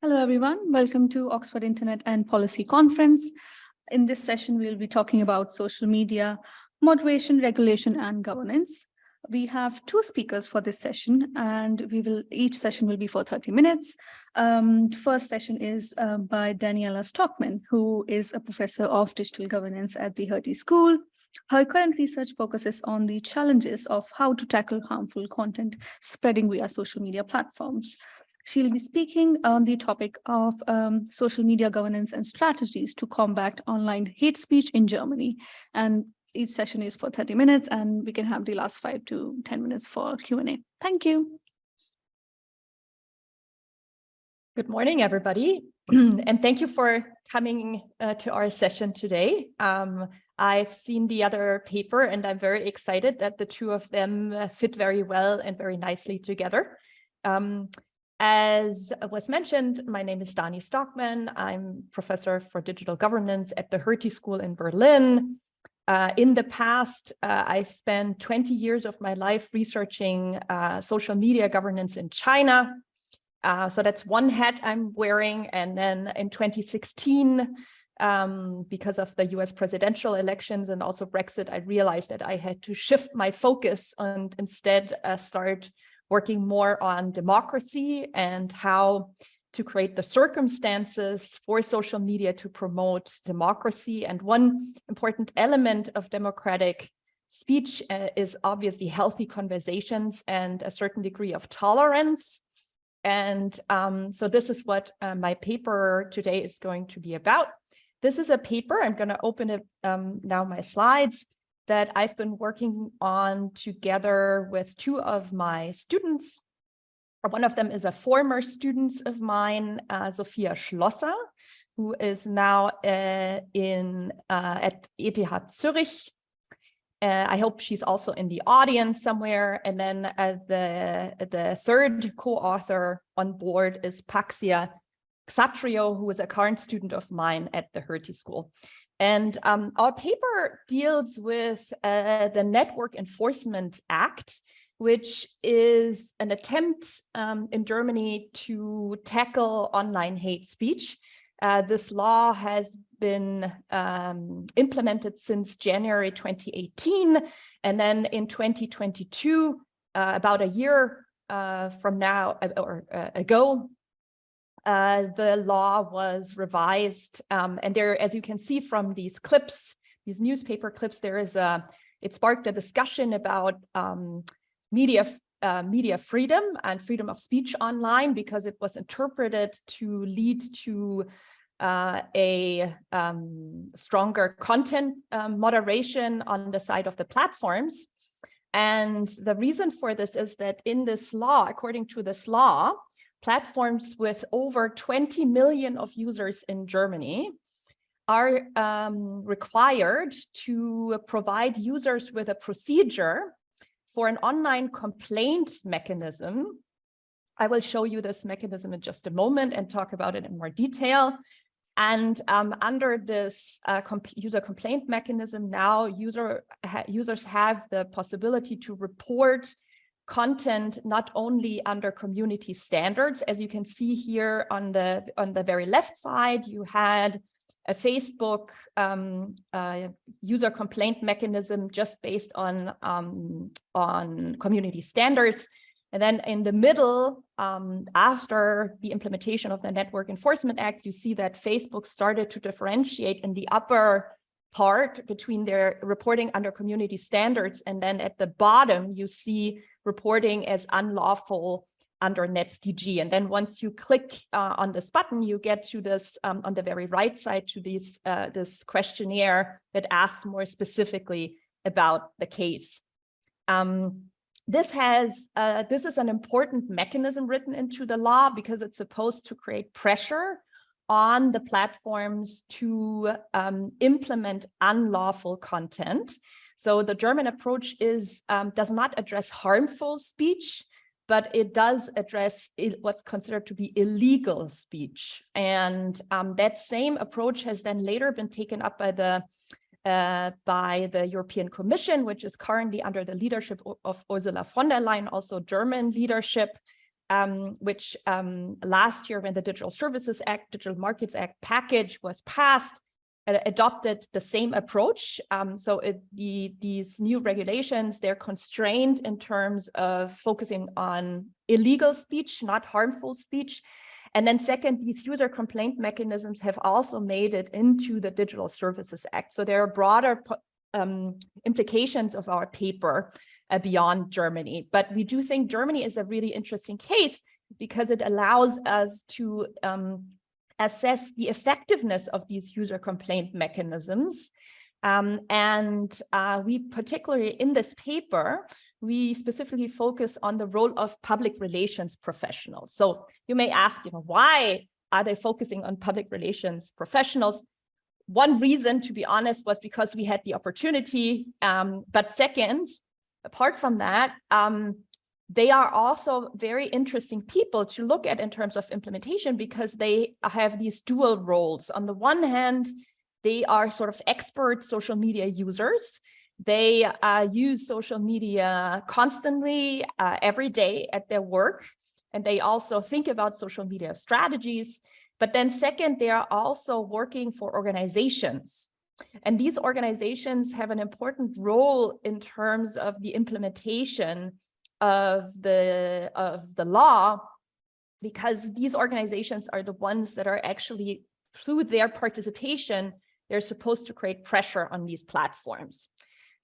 Hello, everyone. Welcome to Oxford Internet and Policy Conference. In this session, we'll be talking about social media, moderation, regulation, and governance. We have two speakers for this session, and each session will be for 30 minutes. First session is by Daniela Stockman, who is a professor of digital governance at the Hertie School. Her current research focuses on the challenges of how to tackle harmful content spreading via social media platforms. She'll be speaking on the topic of social media governance and strategies to combat online hate speech in Germany. And each session is for 30 minutes, and we can have the last 5 to 10 minutes for Q&A. Thank you. Good morning, everybody. And thank you for coming to our session today. I've seen the other paper, and I'm very excited that the two of them fit very well and very nicely together. As was mentioned, my name is Dani Stockman. I'm professor for digital governance at the Hertie School in Berlin. In the past, I spent 20 years of my life researching social media governance in China. So that's one hat I'm wearing. And then in 2016, because of the US presidential elections and also Brexit, I realized that I had to shift my focus and instead start working more on democracy and how to create the circumstances for social media to promote democracy. And one important element of democratic speech is obviously healthy conversations and a certain degree of tolerance. And so this is what my paper today is going to be about. This is a paper, I'm going to open it now, my slides, that I've been working on together with two of my students. One of them is a former student of mine, Sophia Schlosser, who is now at ETH Zurich. I hope she's also in the audience somewhere. And then the third co-author on board is Paxia Xatrio, who is a current student of mine at the Hertie School. And our paper deals with the Network Enforcement Act, which is an attempt in Germany to tackle online hate speech. This law has been implemented since January 2018. And then in 2022, about a year from now or ago, the law was revised, and there, as you can see from these clips, these newspaper clips, it sparked a discussion about media freedom and freedom of speech online, because it was interpreted to lead to a stronger content moderation on the side of the platforms. And the reason for this is that in this law, according to this law, platforms with over 20 million of users in Germany are required to provide users with a procedure for an online complaint mechanism. I will show you this mechanism in just a moment and talk about it in more detail. And under this user complaint mechanism, now users have the possibility to report content not only under community standards. As you can see here on the very left side, you had a Facebook user complaint mechanism just based on community standards. And then in the middle, after the implementation of the Network Enforcement Act, you see that Facebook started to differentiate in the upper part between their reporting under community standards, and then at the bottom you see reporting as unlawful under NetzDG. And then once you click on this button, you get to this on the very right side to this questionnaire that asks more specifically about the case. This is an important mechanism written into the law because it's supposed to create pressure on the platforms to implement unlawful content. So the German approach does not address harmful speech, but it does address what's considered to be illegal speech. And that same approach has then later been taken up by the European Commission, which is currently under the leadership of Ursula von der Leyen, also German leadership. which last year when the Digital Services Act, Digital Markets Act package was passed, adopted the same approach. So these new regulations, they're constrained in terms of focusing on illegal speech, not harmful speech. And then second, these user complaint mechanisms have also made it into the Digital Services Act. So there are broader implications of our paper beyond Germany. But we do think Germany is a really interesting case because it allows us to assess the effectiveness of these user complaint mechanisms. We particularly in this paper, we specifically focus on the role of public relations professionals. So you may ask, why are they focusing on public relations professionals? One reason, to be honest, was because we had the opportunity. But second, apart from that, they are also very interesting people to look at in terms of implementation because they have these dual roles. On the one hand, they are sort of expert social media users. They use social media constantly every day at their work, and they also think about social media strategies. But then second, they are also working for organizations. And these organizations have an important role in terms of the implementation of the law, because these organizations are the ones that are actually, through their participation, they're supposed to create pressure on these platforms.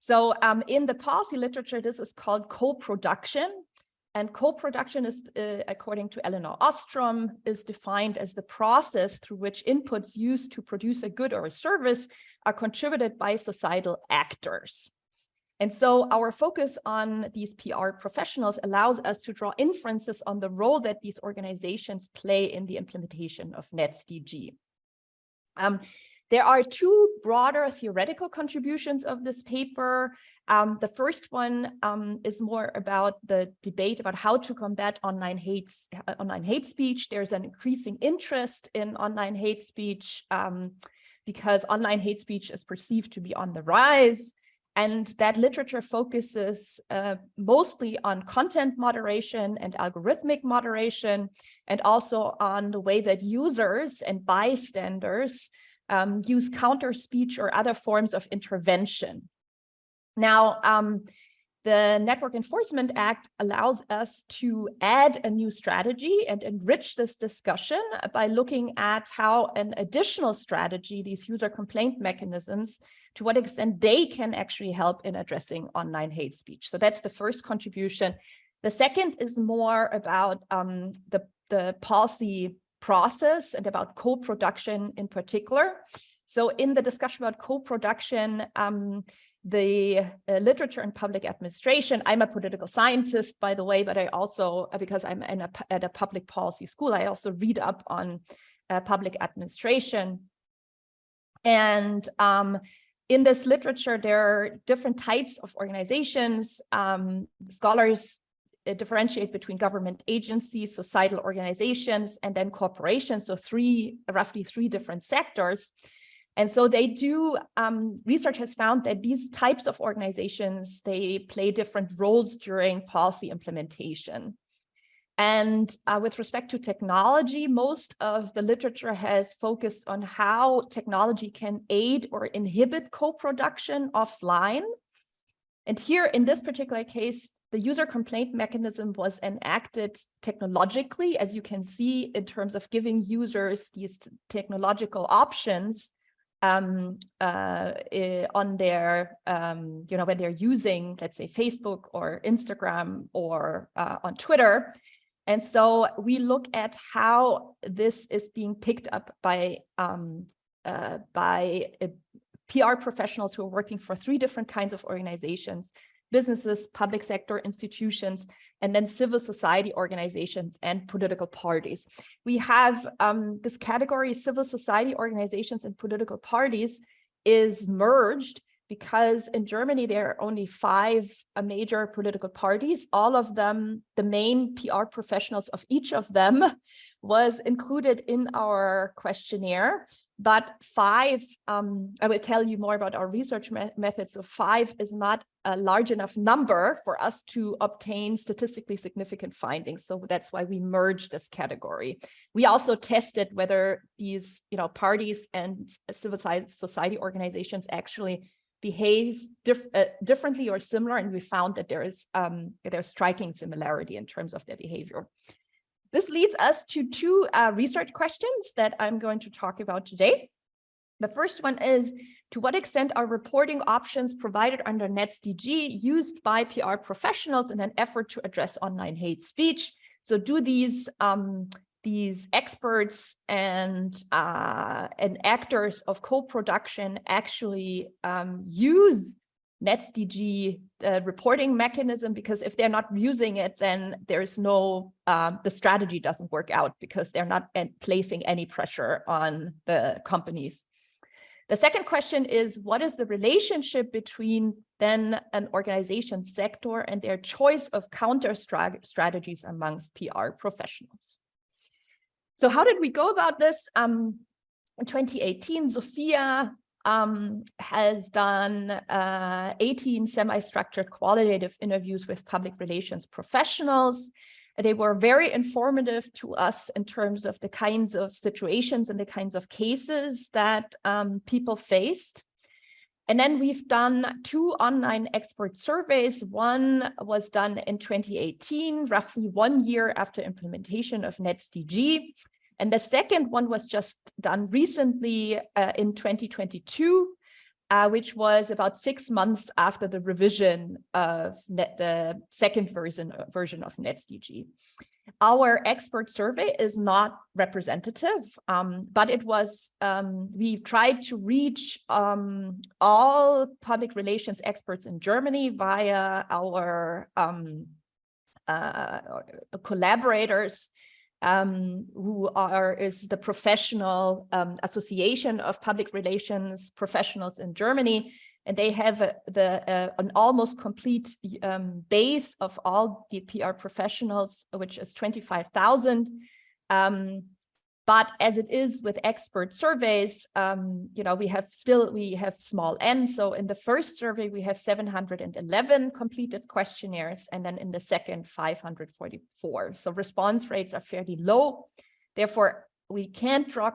So in the policy literature, this is called co-production. And co-production is, according to Elinor Ostrom, is defined as the process through which inputs used to produce a good or a service are contributed by societal actors. And so our focus on these PR professionals allows us to draw inferences on the role that these organizations play in the implementation of NetzDG. There are two broader theoretical contributions of this paper. The first one is more about the debate about how to combat online hate speech. There's an increasing interest in online hate speech because online hate speech is perceived to be on the rise. And that literature focuses mostly on content moderation and algorithmic moderation, and also on the way that users and bystanders use counter speech or other forms of intervention. Now, the Network Enforcement Act allows us to add a new strategy and enrich this discussion by looking at how an additional strategy, these user complaint mechanisms, to what extent they can actually help in addressing online hate speech. So that's the first contribution. The second is more about the policy process and about co-production in particular. So in the discussion about co-production, the literature in public administration, I'm a political scientist, by the way, but I also, because I'm at a public policy school, I also read up on public administration. And in this literature, there are different types of organizations. Scholars differentiate between government agencies, societal organizations, and then corporations, so roughly three different sectors. And so they do, research has found that these types of organizations, they play different roles during policy implementation. And with respect to technology, most of the literature has focused on how technology can aid or inhibit co-production offline. And here in this particular case, the user complaint mechanism was enacted technologically, as you can see, in terms of giving users these technological options on their, when they're using, let's say, Facebook or Instagram or on Twitter. And so we look at how this is being picked up by PR professionals who are working for three different kinds of organizations: businesses, public sector institutions, and then civil society organizations and political parties. We have this category, civil society organizations and political parties, is merged because in Germany, there are only 5 major political parties. All of them, the main PR professionals of each of them was included in our questionnaire. But 5, I will tell you more about our research methods. So 5 is not a large enough number for us to obtain statistically significant findings. So that's why we merged this category. We also tested whether these, parties and civil society organizations actually behave differently or similar, and we found that there's striking similarity in terms of their behavior. This leads us to 2 research questions that I'm going to talk about today. The first one is, to what extent are reporting options provided under NetzDG used by PR professionals in an effort to address online hate speech? So do these experts and actors of co-production actually use NetzDG reporting mechanism? Because if they're not using it, then there's no, the strategy doesn't work out because they're not placing any pressure on the companies. The second question is, what is the relationship between then an organization sector and their choice of counter strategies amongst PR professionals? So how did we go about this? In 2018, Sophia has done 18 semi-structured qualitative interviews with public relations professionals. They were very informative to us in terms of the kinds of situations and the kinds of cases that people faced. And then we've done 2 online expert surveys. One was done in 2018, roughly 1 year after implementation of NetzDG. And the second one was just done recently in 2022, which was about 6 months after the revision of the second version of NetzDG. Our expert survey is not representative, but it was, we tried to reach all public relations experts in Germany via our collaborators, who is the professional association of public relations professionals in Germany. And they have an almost complete base of all the PR professionals, which is 25,000. But as it is with expert surveys, we have small n. So in the first survey, we have 711 completed questionnaires, and then in the second, 544. So response rates are fairly low. Therefore, we can't draw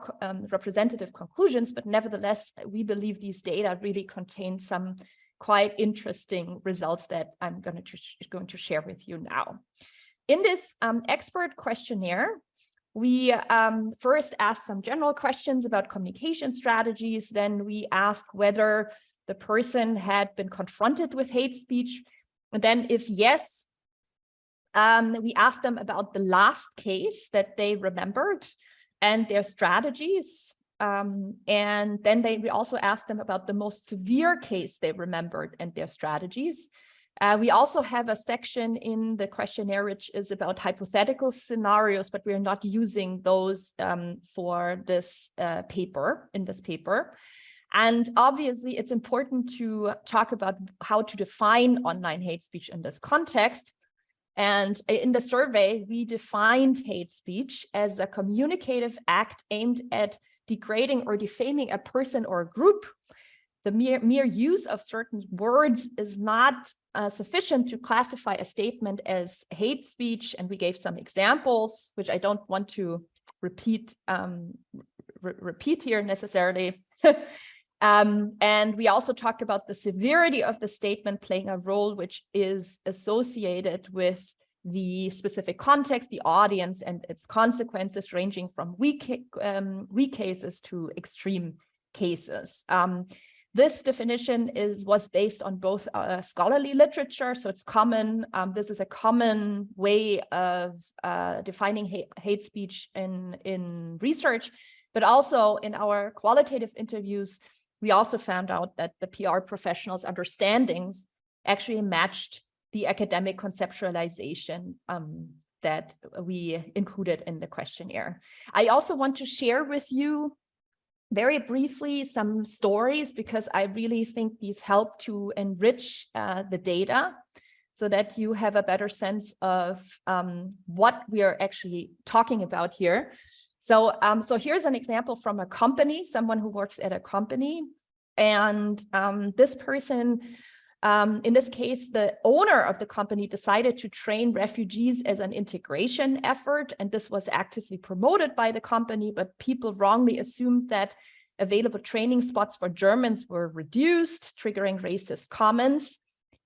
representative conclusions, but nevertheless, we believe these data really contain some quite interesting results that I'm going to share with you now. In this expert questionnaire, we first asked some general questions about communication strategies. Then we asked whether the person had been confronted with hate speech. And then if yes, we asked them about the last case that they remembered and their strategies. And then we also asked them about the most severe case they remembered and their strategies. We also have a section in the questionnaire which is about hypothetical scenarios, but we're not using those for this paper. And obviously, it's important to talk about how to define online hate speech in this context. And in the survey, we defined hate speech as a communicative act aimed at degrading or defaming a person or a group. The mere use of certain words is not sufficient to classify a statement as hate speech. And we gave some examples, which I don't want to repeat here necessarily. And we also talked about the severity of the statement playing a role which is associated with the specific context, the audience, and its consequences, ranging from weak cases to extreme cases. This definition was based on both scholarly literature, so it's common. This is a common way of defining hate speech in research, but also in our qualitative interviews, we also found out that the PR professionals' understandings actually matched the academic conceptualization that we included in the questionnaire. I also want to share with you very briefly some stories, because I really think these help to enrich the data so that you have a better sense of what we are actually talking about here. So, so here's an example from a company, someone who works at a company. And this person, in this case, the owner of the company decided to train refugees as an integration effort. And this was actively promoted by the company, but people wrongly assumed that available training spots for Germans were reduced, triggering racist comments.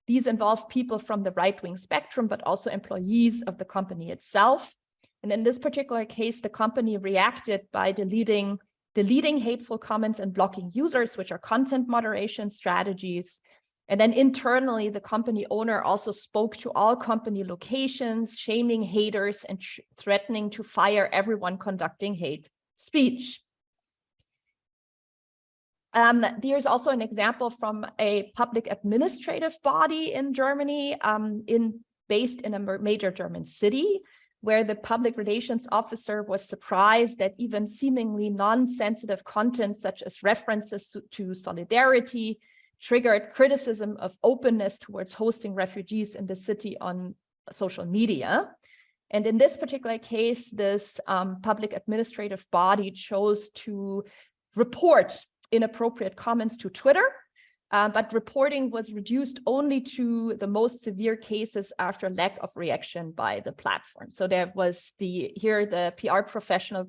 These involve people from the right-wing spectrum, but also employees of the company itself. And in this particular case, the company reacted by deleting hateful comments and blocking users, which are content moderation strategies. And then internally, the company owner also spoke to all company locations, shaming haters and threatening to fire everyone conducting hate speech. There's also an example from a public administrative body in Germany, based in a major German city, where the public relations officer was surprised that even seemingly non-sensitive content, such as references to solidarity, triggered criticism of openness towards hosting refugees in the city on social media. And in this particular case, this public administrative body chose to report inappropriate comments to Twitter, but reporting was reduced only to the most severe cases after lack of reaction by the platform. So there was the PR professional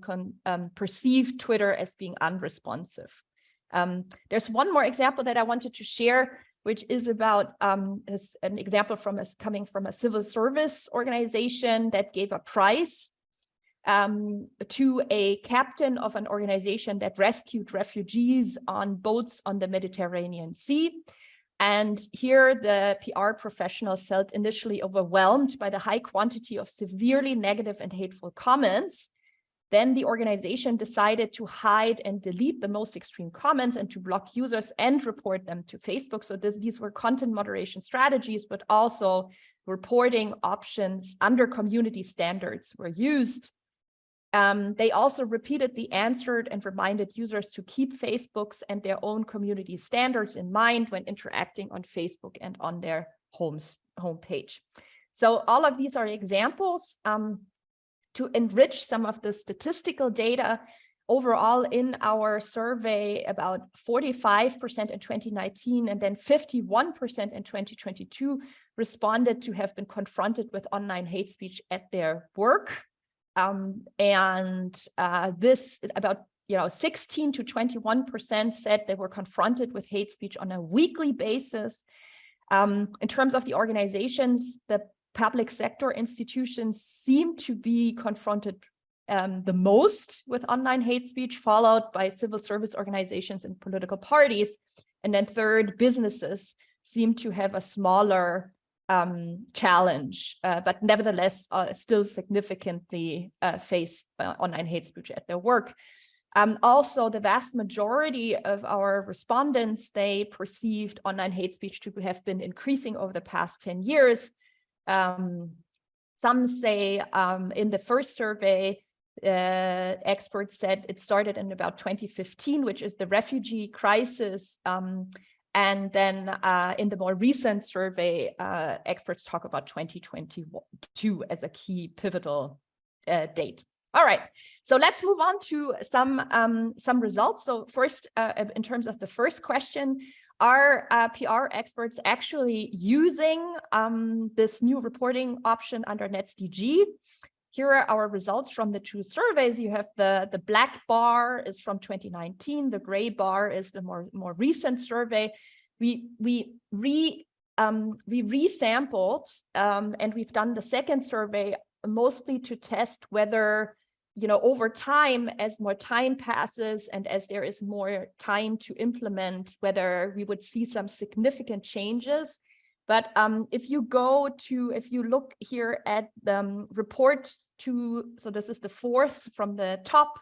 perceived Twitter as being unresponsive. There's one more example that I wanted to share, which is about an example coming from a civil service organization that gave a prize to a captain of an organization that rescued refugees on boats on the Mediterranean Sea. And here the PR professional felt initially overwhelmed by the high quantity of severely negative and hateful comments. Then the organization decided to hide and delete the most extreme comments and to block users and report them to Facebook. So these were content moderation strategies, but also reporting options under community standards were used. They also repeatedly answered and reminded users to keep Facebook's and their own community standards in mind when interacting on Facebook and on their homepage. So all of these are examples to enrich some of the statistical data. Overall, in our survey, about 45% in 2019 and then 51% in 2022 responded to have been confronted with online hate speech at their work. This about 16 to 21% said they were confronted with hate speech on a weekly basis. In terms of the organizations, the public sector institutions seem to be confronted the most with online hate speech, followed by civil service organizations and political parties. And then third, businesses seem to have a smaller challenge, but nevertheless still significantly face online hate speech at their work. Also, the vast majority of our respondents, they perceived online hate speech to have been increasing over the past 10 years. Some say in the first survey, experts said it started in about 2015, which is the refugee crisis. And then in the more recent survey, experts talk about 2022 as a key pivotal date. All right, so let's move on to some results. So first, in terms of the first question, are PR experts actually using this new reporting option under NetzDG? Here are our results from the two surveys. You have the black bar is from 2019. The gray bar is the more recent survey. We resampled and we've done the second survey mostly to test whether, over time, as more time passes and as there is more time to implement, whether we would see some significant changes. But if you look here at the report so this is the fourth from the top,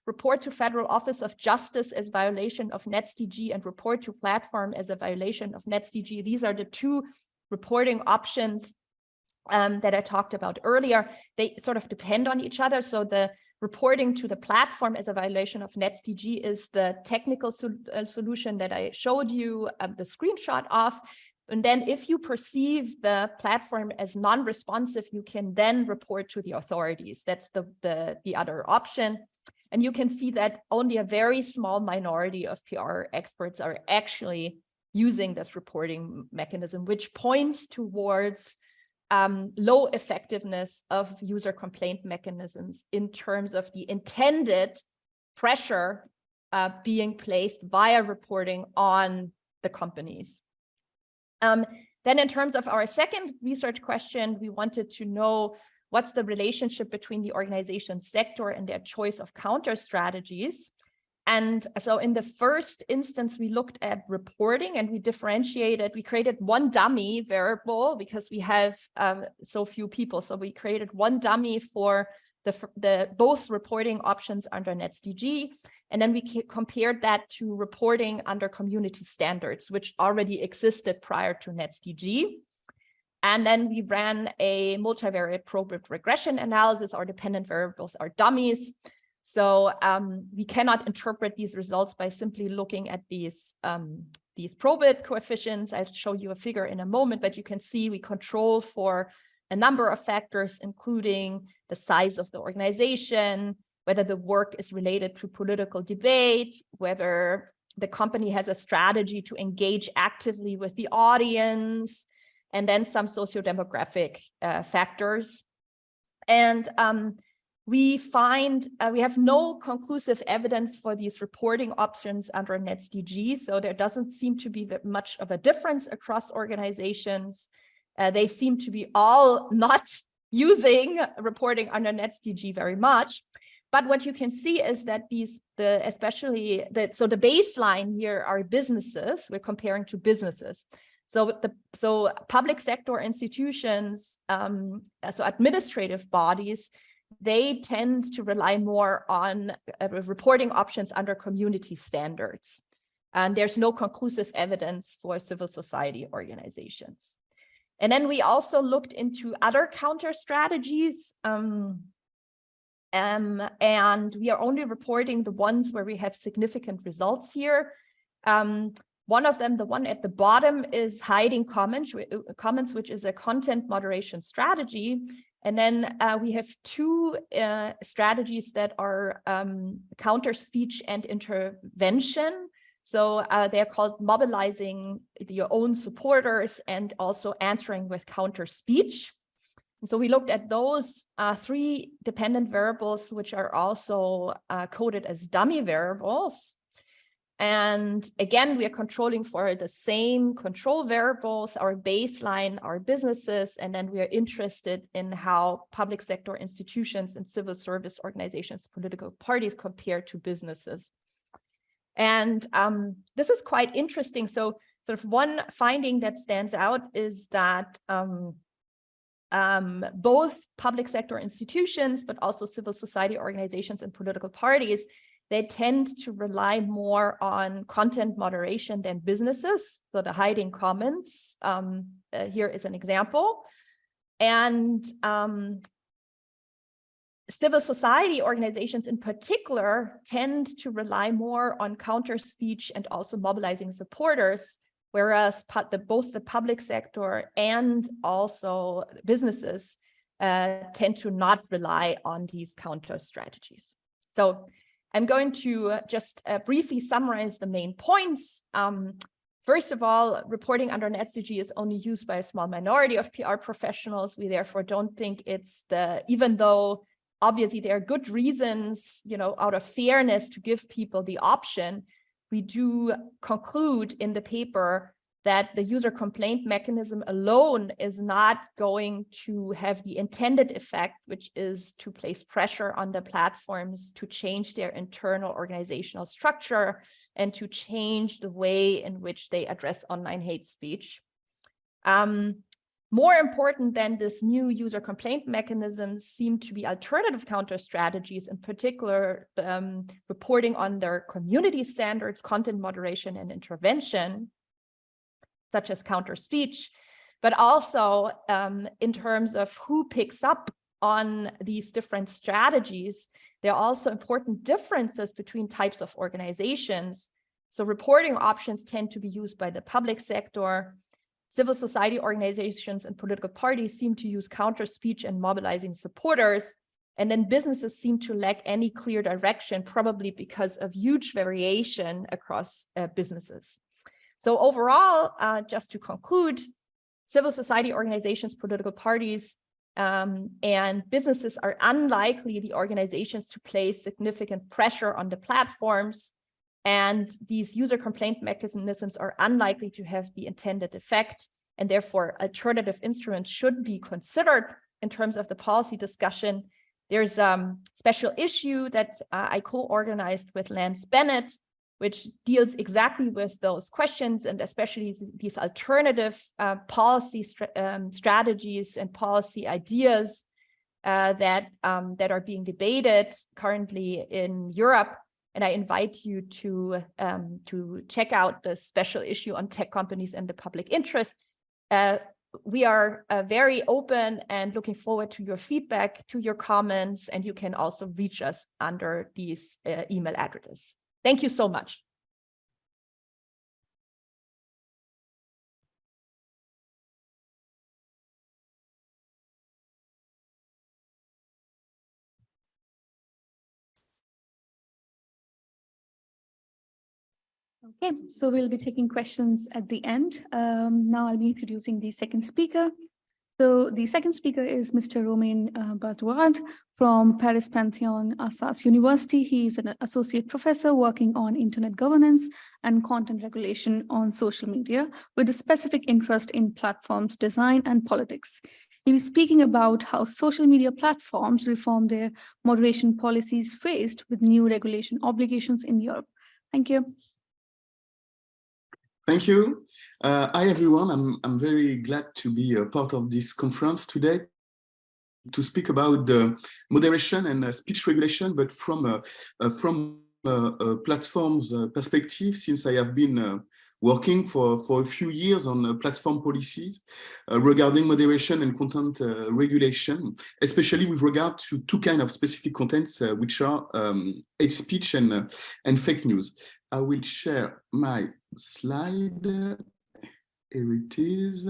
report to Federal Office of Justice as violation of NetzDG and report to platform as a violation of NetzDG. These are the two reporting options that I talked about earlier. They sort of depend on each other. So the reporting to the platform as a violation of NetzDG is the technical solution that I showed you the screenshot of. And then if you perceive the platform as non-responsive, you can then report to the authorities. That's the other option. And you can see that only a very small minority of PR experts are actually using this reporting mechanism, which points towards low effectiveness of user complaint mechanisms in terms of the intended pressure being placed via reporting on the companies. Then in terms of our second research question, we wanted to know what's the relationship between the organization sector and their choice of counter strategies. And so in the first instance, we looked at reporting and we created one dummy variable because we have so few people. So we created one dummy for the both reporting options under NetzDG. And then we compared that to reporting under community standards, which already existed prior to NetzDG. And then we ran a multivariate probit regression analysis. Our dependent variables are dummies. So we cannot interpret these results by simply looking at these probit coefficients. I'll show you a figure in a moment, but you can see we control for a number of factors, including the size of the organization, whether the work is related to political debate, whether the company has a strategy to engage actively with the audience, and then some socio-demographic factors. And we find we have no conclusive evidence for these reporting options under NetzDG, so there doesn't seem to be much of a difference across organizations. They seem to be all not using reporting under NetzDG very much. But what you can see is that the baseline here are businesses. We're comparing to businesses. So public sector institutions, so administrative bodies, they tend to rely more on reporting options under community standards. And there's no conclusive evidence for civil society organizations. And then we also looked into other counter strategies. And we are only reporting the ones where we have significant results here. One of them, the one at the bottom, is hiding comments, which is a content moderation strategy. And then we have two strategies that are counter speech and intervention. So they're called mobilizing your own supporters and also answering with counter speech. So we looked at those three dependent variables, which are also coded as dummy variables. And again, we are controlling for the same control variables, our baseline, our businesses, and then we are interested in how public sector institutions and civil service organizations, political parties compare to businesses. And this is quite interesting. So sort of one finding that stands out is that both public sector institutions, but also civil society organizations and political parties, they tend to rely more on content moderation than businesses. So the hiding comments, here is an example. And civil society organizations in particular tend to rely more on counter speech and also mobilizing supporters, whereas both the public sector and also businesses tend to not rely on these counter strategies. So I'm going to just briefly summarize the main points. First of all, reporting under NetzDG is only used by a small minority of PR professionals. We therefore don't think it's even though obviously there are good reasons, out of fairness to give people the option, we do conclude in the paper that the user complaint mechanism alone is not going to have the intended effect, which is to place pressure on the platforms to change their internal organizational structure and to change the way in which they address online hate speech. More important than this new user complaint mechanism seem to be alternative counter strategies, in particular reporting on their community standards, content moderation and intervention, such as counter speech, but also in terms of who picks up on these different strategies. There are also important differences between types of organizations. So reporting options tend to be used by the public sector. Civil society organizations and political parties seem to use counter speech and mobilizing supporters. And then businesses seem to lack any clear direction, probably because of huge variation across businesses. So overall, just to conclude, civil society organizations, political parties, and businesses are unlikely the organizations to place significant pressure on the platforms. And these user complaint mechanisms are unlikely to have the intended effect. And therefore, alternative instruments should be considered in terms of the policy discussion. There's a special issue that I co-organized with Lance Bennett, which deals exactly with those questions, and especially these alternative policy strategies and policy ideas that are being debated currently in Europe. And I invite you to check out the special issue on tech companies and the public interest. We are very open and looking forward to your feedback, to your comments, and you can also reach us under these email addresses. Thank you so much. Okay, so we'll be taking questions at the end. Now I'll be introducing the second speaker. So the second speaker is Mr. Romain Bardouard from Paris Panthéon-Assas University. He is an associate professor working on internet governance and content regulation on social media with a specific interest in platforms design and politics. He was speaking about how social media platforms reform their moderation policies faced with new regulation obligations in Europe. Thank you. Thank you. Hi, everyone. I'm very glad to be a part of this conference today to speak about the moderation and speech regulation, but from a platform's perspective, since I have been working for a few years on platform policies regarding moderation and content regulation, especially with regard to two kinds of specific contents, which are hate speech and fake news. I will share my slide. Here it is.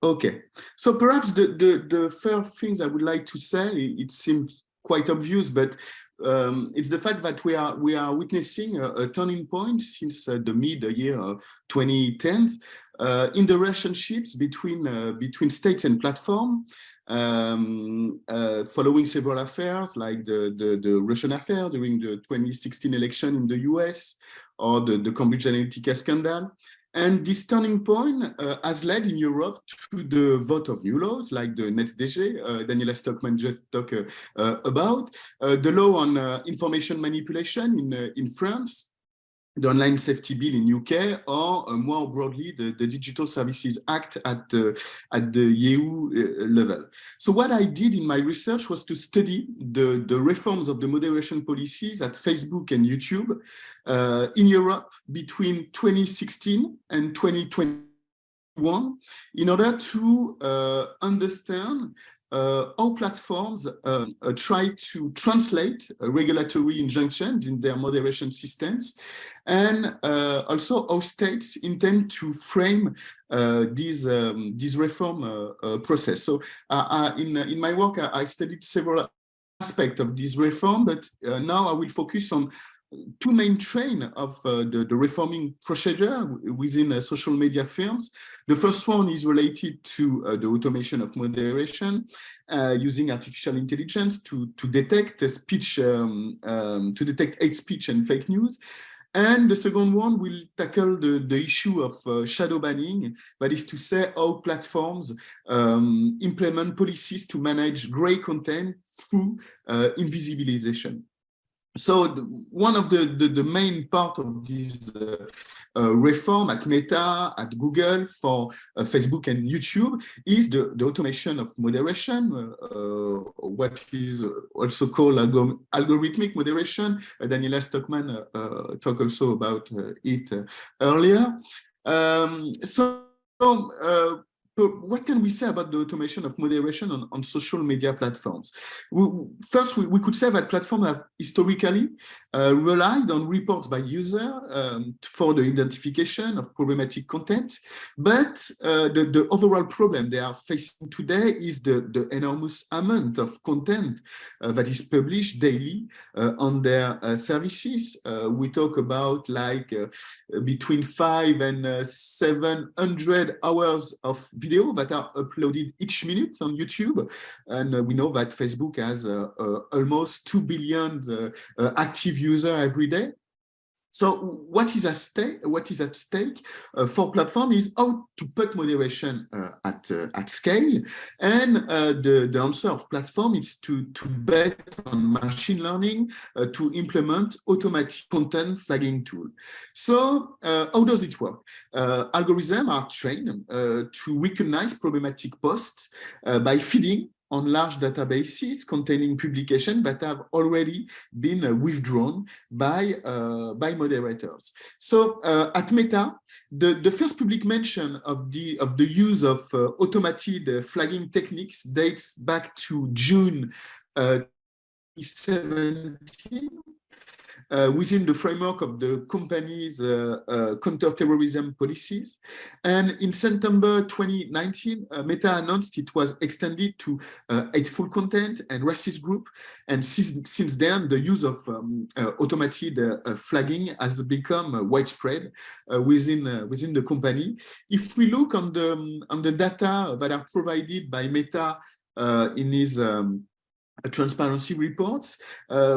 Okay, so perhaps the first things I would like to say, it seems quite obvious, but it's the fact that we are witnessing a turning point since the mid-year 2010s in the relationships between states and platform, following several affairs like the Russian affair during the 2016 election in the US, or the Cambridge Analytica scandal. And this turning point has led in Europe to the vote of new laws like the NetzDG, Daniela Stockman just talked about, the law on information manipulation in France, the Online Safety Bill in UK, or more broadly, the Digital Services Act at the EU level. So what I did in my research was to study the reforms of the moderation policies at Facebook and YouTube in Europe between 2016 and 2021 in order to understand how platforms try to translate regulatory injunctions in their moderation systems, and also how states intend to frame this reform process. So in my work, I studied several aspects of this reform, but now I will focus on two main trains of the reforming procedure within social media firms. The first one is related to the automation of moderation using artificial intelligence to detect speech, to detect hate speech and fake news. And the second one will tackle the issue of shadow banning, that is to say how platforms implement policies to manage gray content through invisibilization. So one of the main part of this reform at Meta, at Google, for Facebook and YouTube is the automation of moderation, what is also called algorithmic moderation. Daniela Stockman talked also about it earlier. What can we say about the automation of moderation on social media platforms? First, we could say that platforms have historically relied on reports by user for the identification of problematic content. But the overall problem they are facing today is the enormous amount of content that is published daily on their services. We talk about like between 500 and 700 hours of video that are uploaded each minute on YouTube. And we know that Facebook has almost 2 billion active users every day. So what is at stake for platform is how to put moderation at scale, and the answer of platform is to bet on machine learning to implement automatic content flagging tool. So how does it work? Algorithms are trained to recognize problematic posts by feeding on large databases containing publications that have already been withdrawn by moderators. So at Meta, the first public mention of the use of automated flagging techniques dates back to June 2017. Within the framework of the company's counterterrorism policies. And in September 2019, Meta announced it was extended to hateful content and racist group. And since then, the use of automated flagging has become widespread within the company. If we look on the data that are provided by Meta in his transparency reports,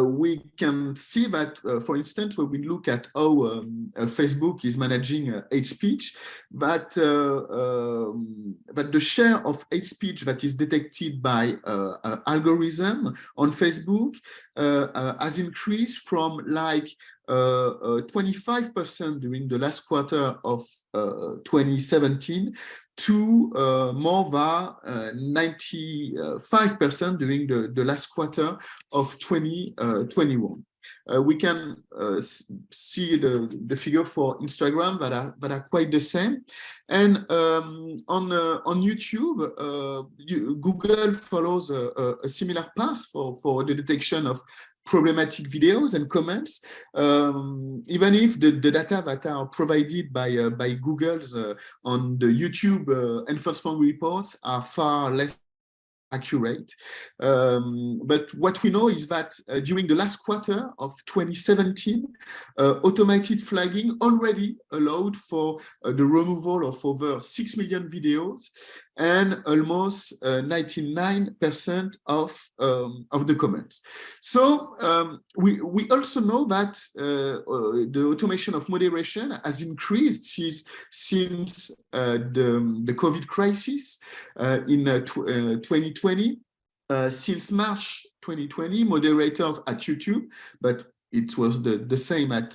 we can see that, for instance, when we look at how Facebook is managing hate speech, that the share of hate speech that is detected by algorithm on Facebook has increased from like 25% during the last quarter of 2017 to more than 95% during the last quarter of 2021. We can see the figure for Instagram that are quite the same. And on YouTube, Google follows a similar path for the detection of problematic videos and comments, even if the data that are provided by Google's on the YouTube enforcement reports are far less accurate. But what we know is that during the last quarter of 2017, automated flagging already allowed for the removal of over 6 million videos and almost 99% of the comments. So we also know that the automation of moderation has increased since the COVID crisis in 2020. Since March 2020, moderators at YouTube, but it was the same at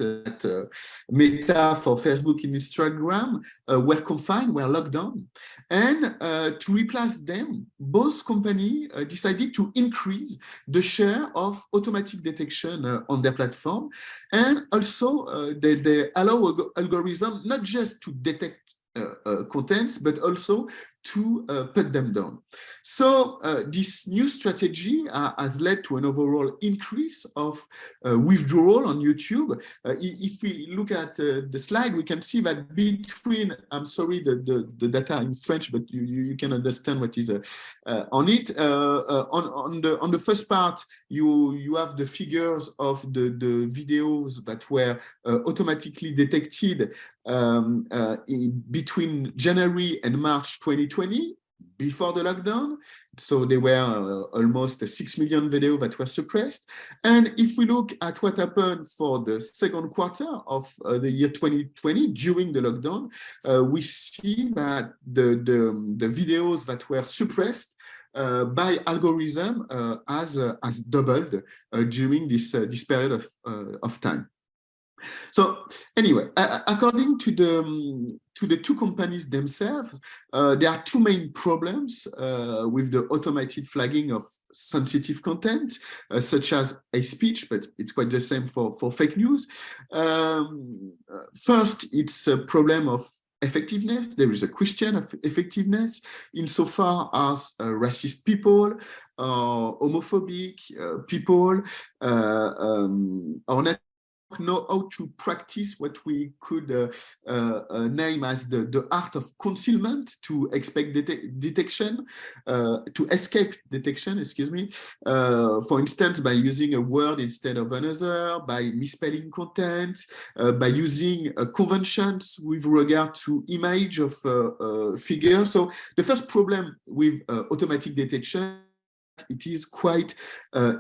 Meta for Facebook and Instagram, were confined, were locked down. And to replace them, both companies decided to increase the share of automatic detection on their platform. And also they allow algorithms not just to detect contents, but also to put them down. So this new strategy has led to an overall increase of withdrawal on YouTube. If we look at the slide, we can see that between, I'm sorry, the data in French, but you can understand what is on it. On the first part, you have the figures of the videos that were automatically detected between January and March 2020, before the lockdown. So there were almost 6 million videos that were suppressed. And if we look at what happened for the second quarter of the year 2020 during the lockdown, we see that the videos that were suppressed by algorithm has doubled during this period of time. So anyway, according to the two companies themselves, there are two main problems with the automated flagging of sensitive content, such as hate speech, but it's quite the same for fake news. First, it's a problem of effectiveness. There is a question of effectiveness insofar as racist people, homophobic people, or not know how to practice what we could name as the art of concealment to escape detection, excuse me. For instance, by using a word instead of another, by misspelling content, by using conventions with regard to image of figures. So the first problem with automatic detection, it is quite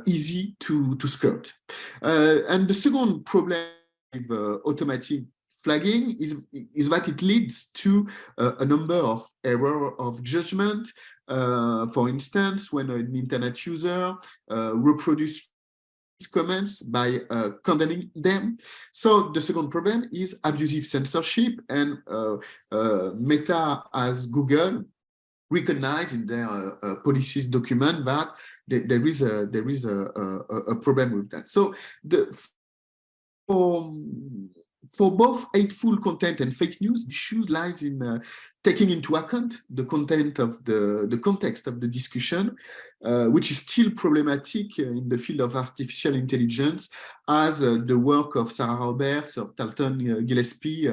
easy to skirt. And the second problem with automatic flagging is that it leads to a number of errors of judgment. For instance, when an internet user reproduces comments by condemning them. So the second problem is abusive censorship, and Meta, as Google, recognize in their policies document that there is a problem with that. So for both hateful content and fake news, the issue lies in taking into account the content of the context of the discussion, which is still problematic in the field of artificial intelligence, as the work of Sarah Roberts or Dalton Gillespie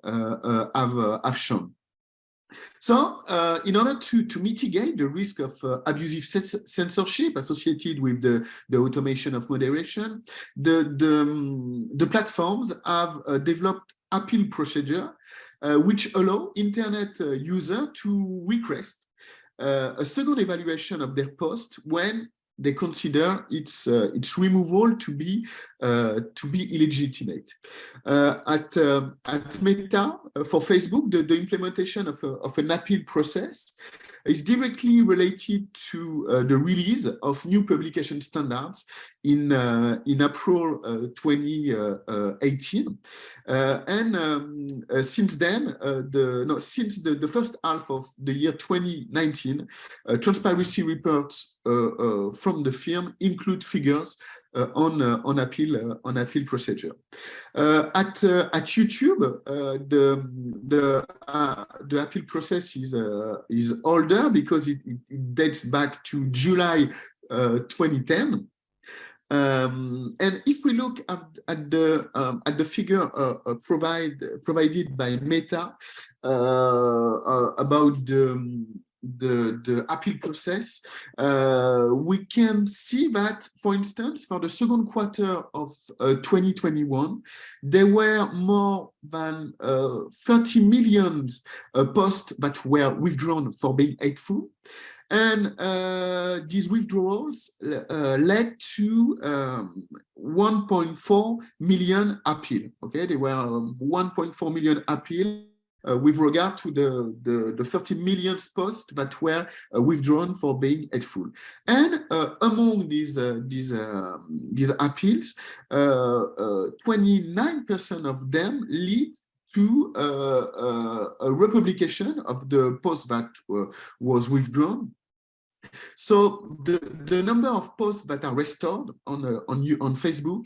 have shown. So in order to mitigate the risk of abusive censorship associated with the automation of moderation, the platforms have developed appeal procedure which allow internet users to request a second evaluation of their post when they consider its removal to be illegitimate. At Meta, for Facebook, the implementation of an appeal process is directly related to the release of new publication standards in April 2018, and since then, since the first half of the year 2019, transparency reports from the firm include figures on appeal procedure. At YouTube, the appeal process is older because it dates back to July 2010. And if we look at the figure provided by Meta about the appeal process, we can see that, for instance, for the second quarter of 2021, there were more than 30 million posts that were withdrawn for being hateful. And these withdrawals led to 1.4 million appeal. Okay, there were 1.4 million appeal with regard to the 30 million posts that were withdrawn for being hateful. And among these appeals, 29% of them lead to a republication of the post that was withdrawn. So the number of posts that are restored on Facebook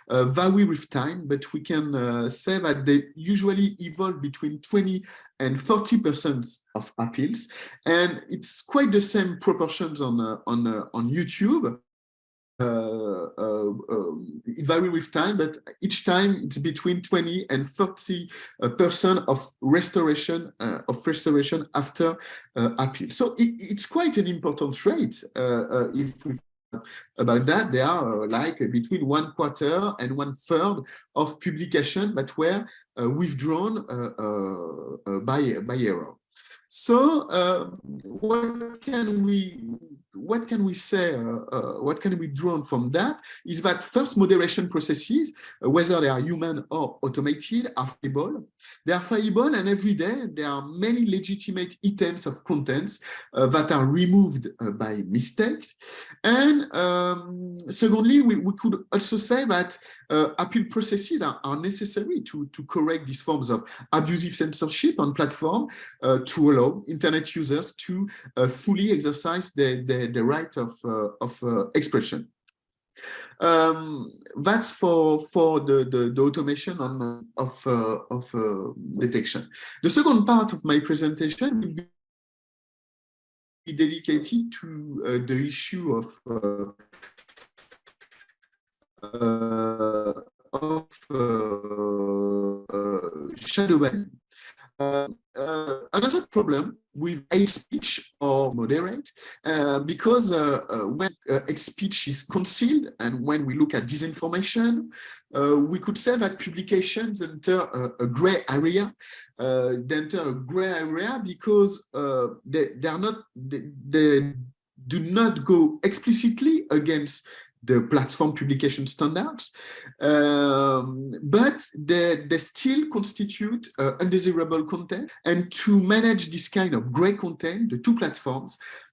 vary with time, but we can say that they usually evolve between 20 and 40% of appeals, and it's quite the same proportions on YouTube. It varies with time, but each time it's between 20 and 30% of restoration after appeal. So it's quite an important rate. If we about that, there are like between 1/4 and 1/3 of publications that were withdrawn by error. So what can we say? What can we draw from that? Is that first, moderation processes, whether they are human or automated, are fallible. They are fallible, and every day there are many legitimate items of contents that are removed by mistakes. And secondly, we could also say that appeal processes are necessary to correct these forms of abusive censorship on platform to allow internet users to fully exercise the right of expression. That's for the automation of detection. The second part of my presentation will be dedicated to the issue of shadow banning. Another problem with hate speech or moderate, because when hate speech is concealed and when we look at disinformation, we could say that publications enter a gray area. They enter a gray area because they do not go explicitly against the platform publication standards, but they still constitute undesirable content. And to manage this kind of gray content, the two platforms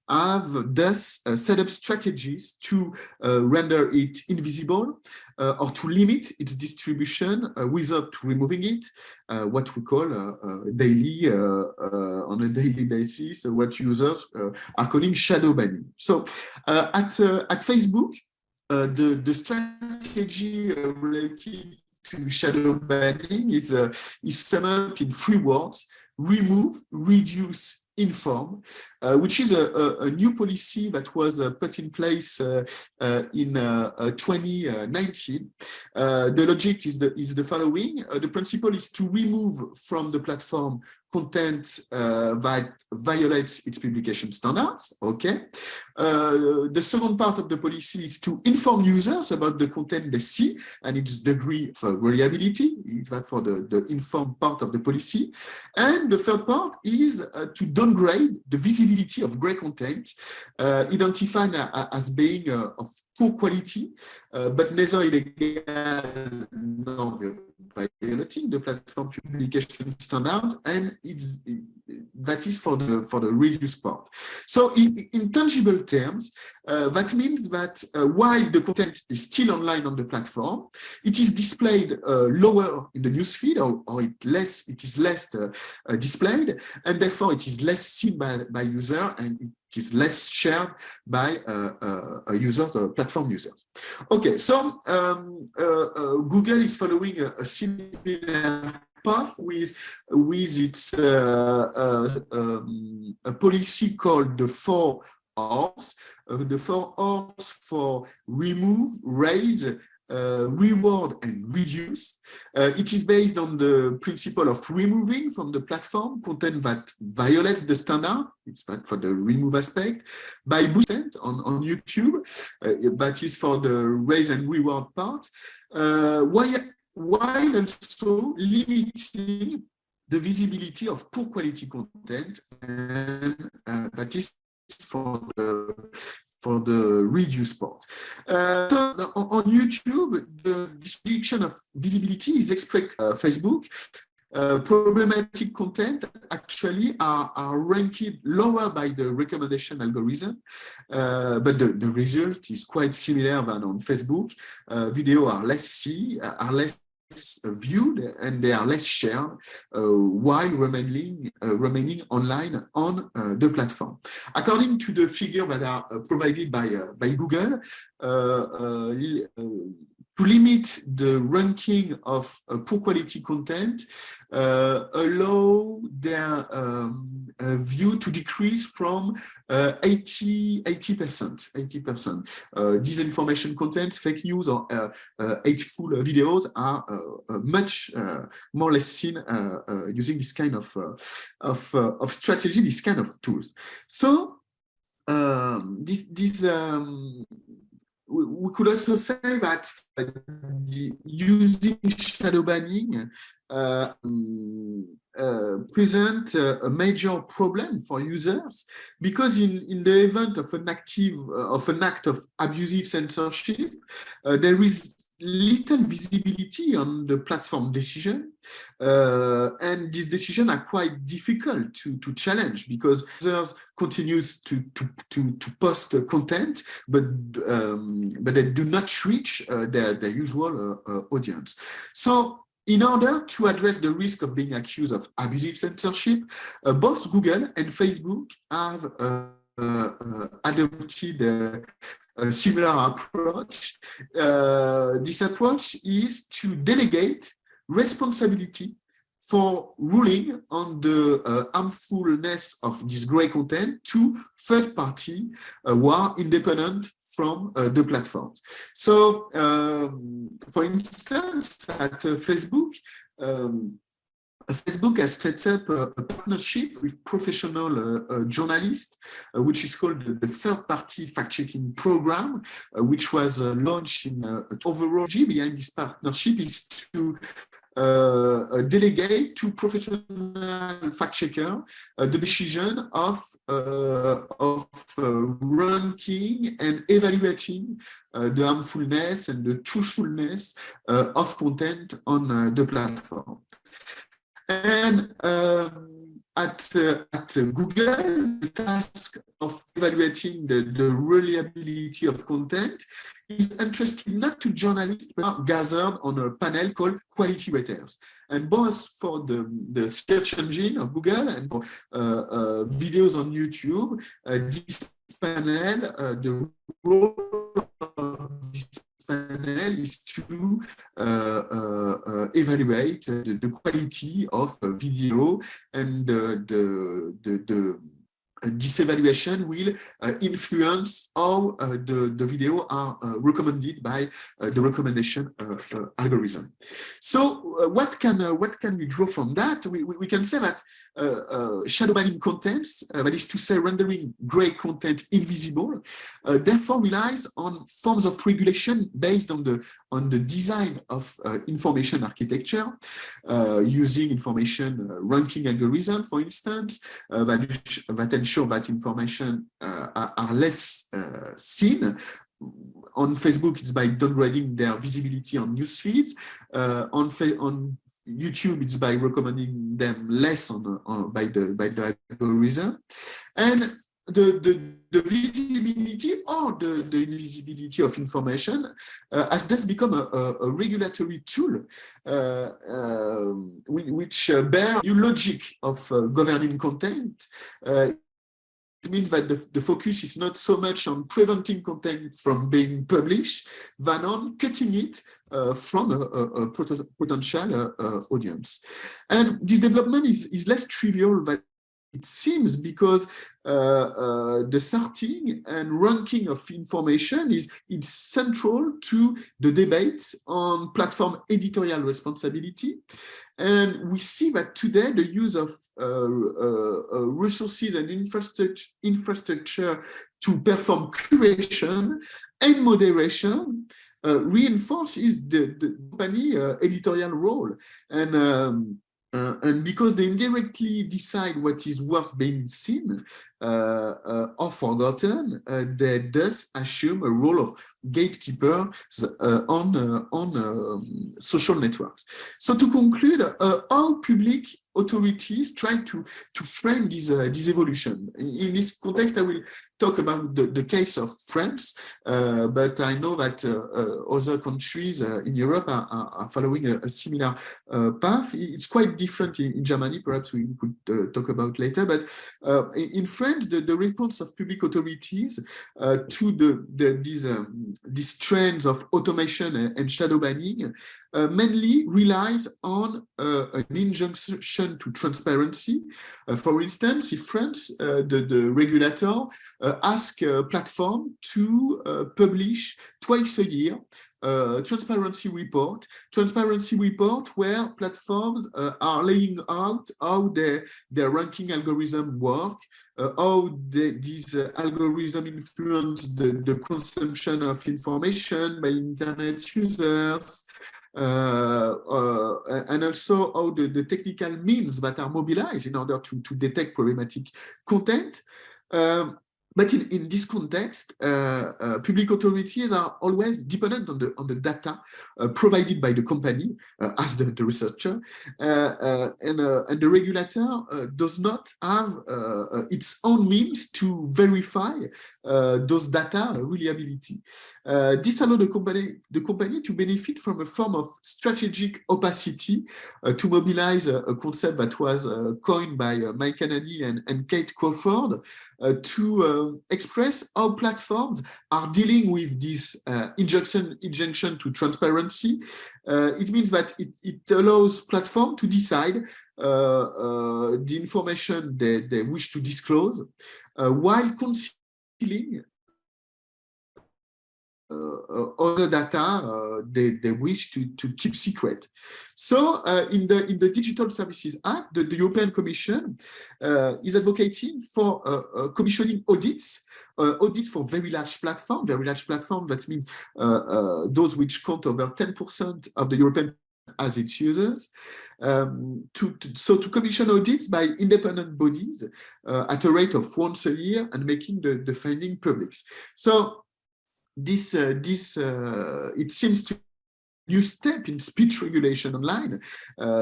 have thus set up strategies to render it invisible or to limit its distribution without removing it, what we call daily, on a daily basis, what users are calling shadow banning. So at Facebook, the strategy related to shadow banning is summed up in 3 words: remove, reduce, inform, which is a new policy that was put in place in 2019. The logic is the following. The principle is to remove from the platform content that violates its publication standards. Okay. The second part of the policy is to inform users about the content they see and its degree of reliability. Is that for the informed part of the policy? And the third part is to downgrade the visibility of gray content, identified as being of poor quality, but neither illegal nor violating the platform publication standards, and that is for the reduced part. So in tangible terms, that means that while the content is still online on the platform, it is displayed lower in the newsfeed, or it is less displayed, and therefore it is less seen by user, and it is less shared by users or platform users. Okay, so Google is following a similar path with its a policy called the 4 R's. The 4 R's for remove, raise, reward, and reduce. It is based on the principle of removing from the platform content that violates the standard. It's that for the remove aspect. By boosting on YouTube, that is for the raise and reward part. While also limiting the visibility of poor quality content, and that is for the reduced part. So on YouTube, the restriction of visibility is expressed Facebook. Problematic content actually are ranked lower by the recommendation algorithm, but the result is quite similar than on Facebook. Videos are less viewed, and they are less shared while remaining online on the platform. According to the figures that are provided by Google, to limit the ranking of poor quality content, allow their view to decrease from 80%. Disinformation content, fake news, or hateful videos are much more or less seen using this kind of strategy, this kind of tools. So we could also say that using shadow banning present a major problem for users, because in the event of an act of abusive censorship, there is little visibility on the platform decision, and these decisions are quite difficult to challenge, because users continues to post content, but they do not reach their usual audience. So in order to address the risk of being accused of abusive censorship, both Google and Facebook have adopted a similar approach. This approach is to delegate responsibility for ruling on the harmfulness of this gray content to third party who are independent from the platforms. So, for instance, at Facebook, Facebook has set up a partnership with professional journalists, which is called the third-party fact-checking program, which was launched in overall. Behind this partnership is to delegate to professional fact checker the decision of ranking and evaluating the harmfulness and the truthfulness of content on the platform. And at Google, the task of evaluating the reliability of content is entrusted not to journalists, but gathered on a panel called Quality Raters. And both for the search engine of Google and for videos on YouTube, this panel, the role of this panel is to evaluate the quality of video, and this evaluation will influence how the video are recommended by the recommendation algorithm. So what can we draw from that? We can say that shadow banning contents, that is to say rendering gray content invisible, therefore relies on forms of regulation based on the design of information architecture, using information ranking algorithm, for instance, that ensure that information are less seen. On Facebook, it's by downgrading their visibility on news feeds. On YouTube, it's by recommending them less by the algorithm. And the visibility or the invisibility of information has thus become a regulatory tool which bear new logic of governing content. It means that the focus is not so much on preventing content from being published than on cutting it from a potential audience. And this development is less trivial than it seems, because the sorting and ranking of information is central to the debates on platform editorial responsibility. And we see that today the use of resources and infrastructure to perform curation and moderation reinforces the company editorial role. And because they indirectly decide what is worth being seen or forgotten, they thus assume a role of gatekeeper on social networks. So to conclude, all public authorities try to frame this evolution. In this context, I will talk about the case of France, but I know that other countries in Europe are following a similar path. It's quite different in Germany, perhaps we could talk about later, but in France, the response of public authorities to these trends of automation and shadow banning mainly relies on an injunction to transparency. For instance, in France, the regulator asks a platform to publish twice a year transparency report where platforms are laying out how their ranking algorithm work, how these algorithms influence the consumption of information by internet users, and also how the technical means that are mobilized in order to detect problematic content. But in this context, public authorities are always dependent on the data provided by the company as the researcher, and the regulator does not have its own means to verify those data reliability. This allows the company to benefit from a form of strategic opacity to mobilize a concept that was coined by Mike Kennedy and Kate Crawford to express how platforms are dealing with this injunction to transparency. It means that it allows platforms to decide the information they wish to disclose while concealing other data they wish to keep secret. So in the Digital Services Act, the European Commission is advocating for commissioning audits for very large platforms. Very large platforms, that means those which count over 10% of the European as its users, to commission audits by independent bodies at a rate of once a year and making the finding public. So this it seems to new step in speech regulation online.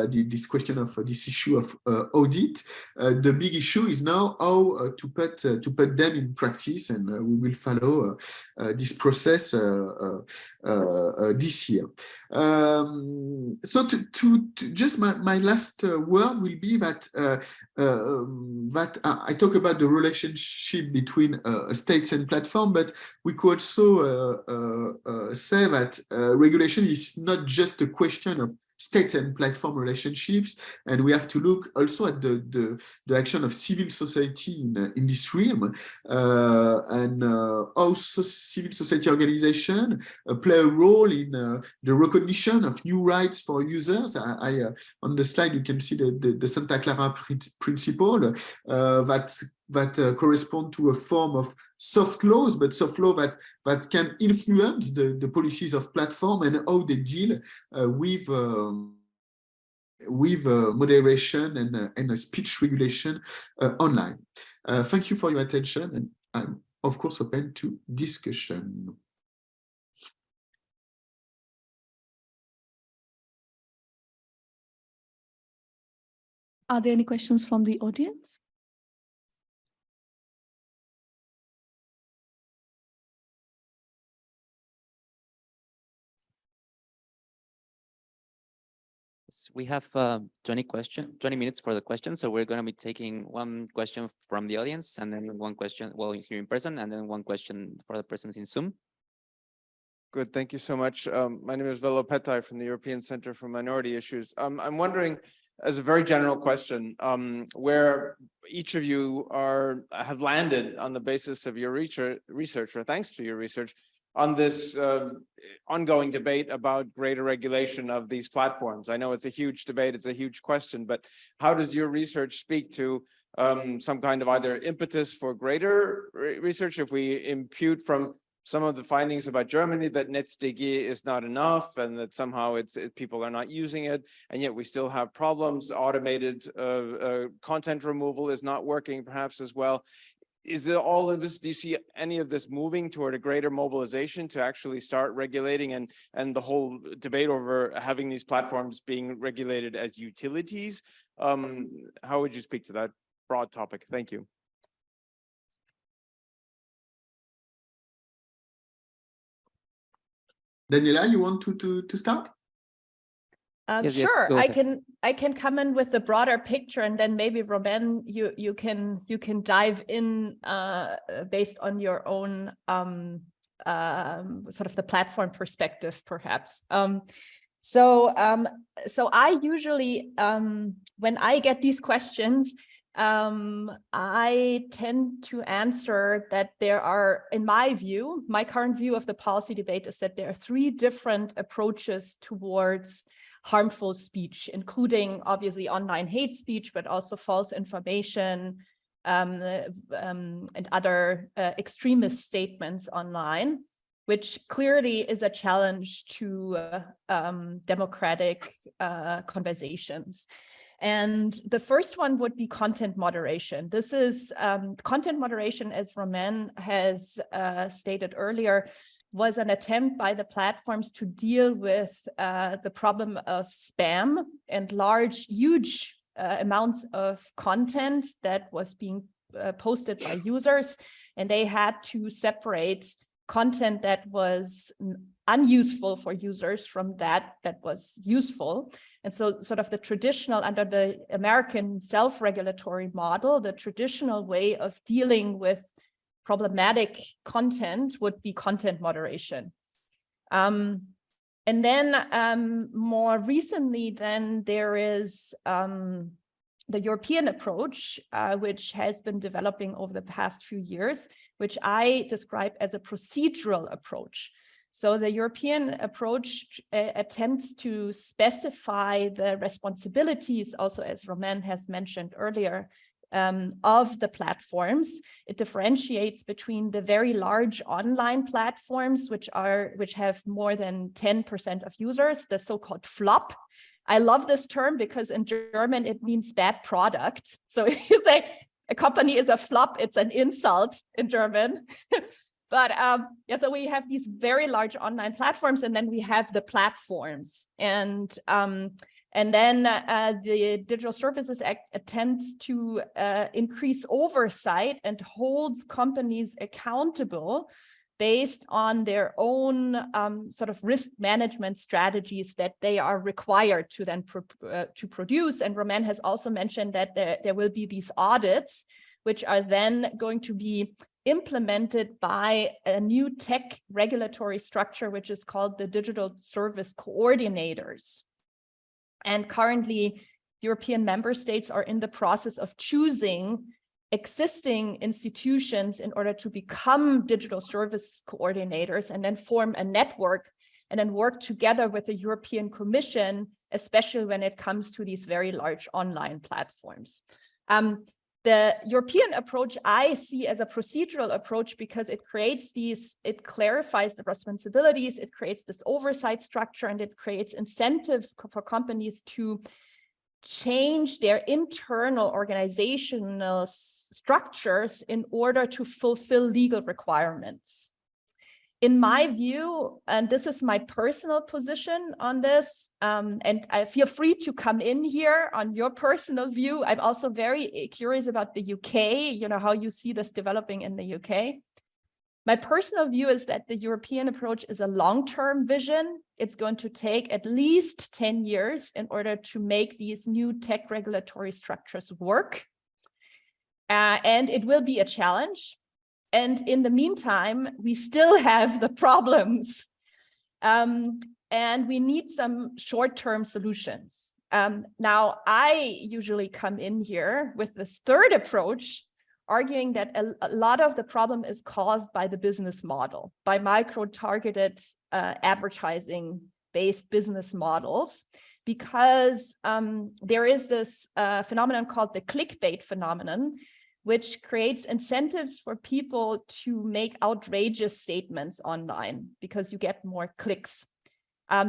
This question of this issue of audit. The big issue is now how to put them in practice, and we will follow this process this year. So to just my last word will be that I talk about the relationship between states and platform, but we could also say that regulation is not just a question of state and platform relationships, and we have to look also at the action of civil society in this realm, and also civil society organization play a role in the recognition of new rights for users. On the slide you can see the Santa Clara principle that correspond to a form of soft laws, but soft law that can influence the policies of platform and how they deal with moderation and speech regulation online. Thank you for your attention, and I'm of course open to discussion. Are there any questions from the audience? We have 20 minutes for the question. So we're going to be taking one question from the audience, and then one question here in person, and then one question for the persons in Zoom. Good, thank you so much. My name is Velo Petai from the European Center for Minority Issues. I'm wondering, as a very general question, where each of you have landed on the basis of your research, or thanks to your research, on this ongoing debate about greater regulation of these platforms. I know it's a huge debate, it's a huge question, but how does your research speak to some kind of either impetus for greater research, if we impute from some of the findings about Germany that NetzDG is not enough, and that somehow people are not using it, and yet we still have problems. Automated content removal is not working perhaps as well. Is it all of this? Do you see any of this moving toward a greater mobilization to actually start regulating, and the whole debate over having these platforms being regulated as utilities? How would you speak to that broad topic? Thank you. Daniela, you want to start? Yes, Sure, go ahead. I can come in with the broader picture, and then maybe Robin, you can dive in based on your own sort of the platform perspective, perhaps. So I usually when I get these questions, I tend to answer that there are, in my view, my current view of the policy debate is that there are three different approaches towards harmful speech, including obviously online hate speech, but also false information and other extremist statements online, which clearly is a challenge to democratic conversations. And the first one would be content moderation. This is content moderation, as Romain has stated earlier, was an attempt by the platforms to deal with the problem of spam and huge amounts of content that was being posted by users. And they had to separate content that was unuseful for users from that was useful. And so sort of the traditional, under the American self-regulatory model, the traditional way of dealing with problematic content would be content moderation. And then more recently, then there is the European approach, which has been developing over the past few years, which I describe as a procedural approach. So the European approach attempts to specify the responsibilities, also as Romain has mentioned earlier, of the platforms. It differentiates between the very large online platforms, which have more than 10% of users, the so-called FLOP. I love this term because in German it means bad product. So if you say a company is a flop, it's an insult in German. But yeah, so we have these very large online platforms, and then we have the platforms. And then the Digital Services Act attempts to increase oversight and holds companies accountable based on their own sort of risk management strategies that they are required to then to produce. And Romain has also mentioned that there will be these audits, which are then going to be implemented by a new tech regulatory structure, which is called the Digital Service Coordinators. And currently, European member states are in the process of choosing existing institutions in order to become digital service coordinators and then form a network and then work together with the European Commission, especially when it comes to these very large online platforms. The European approach I see as a procedural approach because it clarifies the responsibilities, it creates this oversight structure, and it creates incentives for companies to change their internal organizational structures in order to fulfill legal requirements. In my view, and this is my personal position on this, and I feel free to come in here on your personal view. I'm also very curious about the UK, you know, how you see this developing in the UK. My personal view is that the European approach is a long-term vision. It's going to take at least 10 years in order to make these new tech regulatory structures work. And it will be a challenge. And in the meantime, we still have the problems. And we need some short-term solutions. Now, I usually come in here with this third approach, arguing that a lot of the problem is caused by the business model, by micro-targeted advertising-based business models, because there is this phenomenon called the clickbait phenomenon, which creates incentives for people to make outrageous statements online because you get more clicks.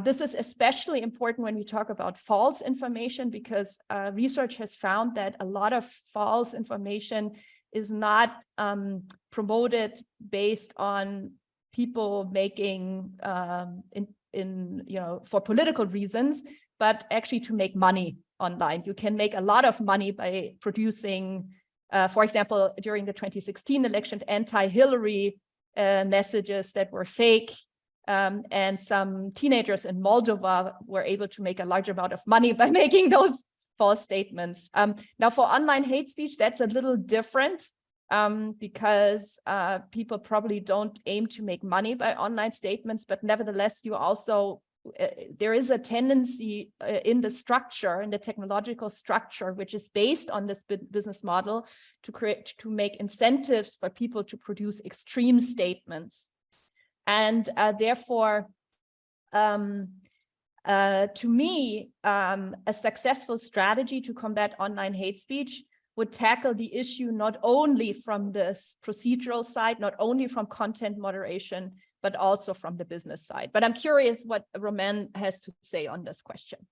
This is especially important when we talk about false information, because research has found that a lot of false information is not promoted based on people making for political reasons, but actually to make money online. You can make a lot of money by producing for example, during the 2016 election, anti-Hillary messages that were fake, and some teenagers in Moldova were able to make a large amount of money by making those false statements. Now, for online hate speech, that's a little different because people probably don't aim to make money by online statements, but nevertheless, you also there is a tendency in the structure, in the technological structure, which is based on this business model to make incentives for people to produce extreme statements. And therefore, to me, a successful strategy to combat online hate speech would tackle the issue not only from this procedural side, not only from content moderation, but also from the business side. But I'm curious what Romain has to say on this question.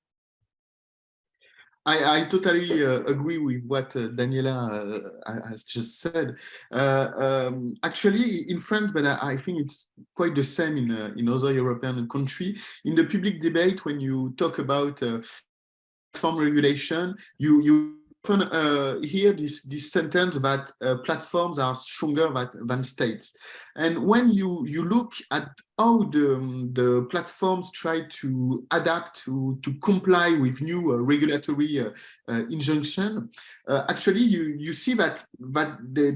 I totally agree with what Daniela has just said. Actually, in France, but I think it's quite the same in other European countries. In the public debate, when you talk about platform regulation, you often hear this sentence that platforms are stronger than states. And when you look at how the platforms try to adapt to comply with new regulatory injunction, actually you see that they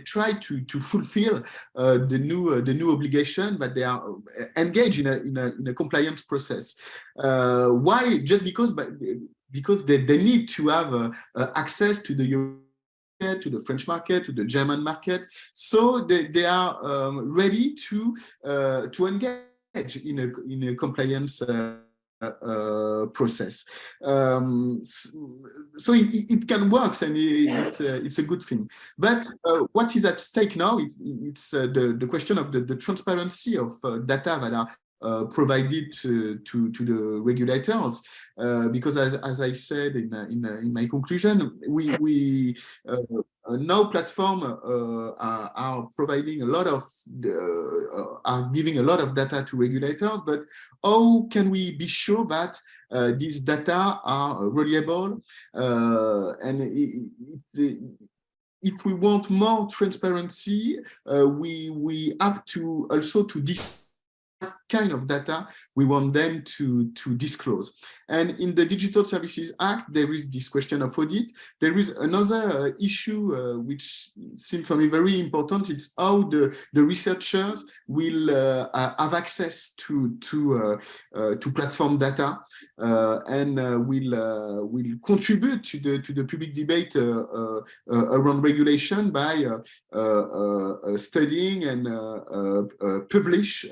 try to fulfill the new obligation, that they are engaged in a compliance process. Why? Just because they need to have access to the to the French market, to the German market. So they are ready to engage in a compliance process. So it can work, and it's a good thing. But what is at stake now? It's the question of the transparency of data that are provided to the regulators, because as I said in my conclusion, we now platform are providing a lot of are giving a lot of data to regulators, but how can we be sure that these data are reliable? And if we want more transparency, we have to also to kind of data we want them to disclose. And in the Digital Services Act, there is this question of audit. There is another issue which seems for me very important. It's how the researchers will have access to platform data and will contribute to the public debate around regulation by studying and publish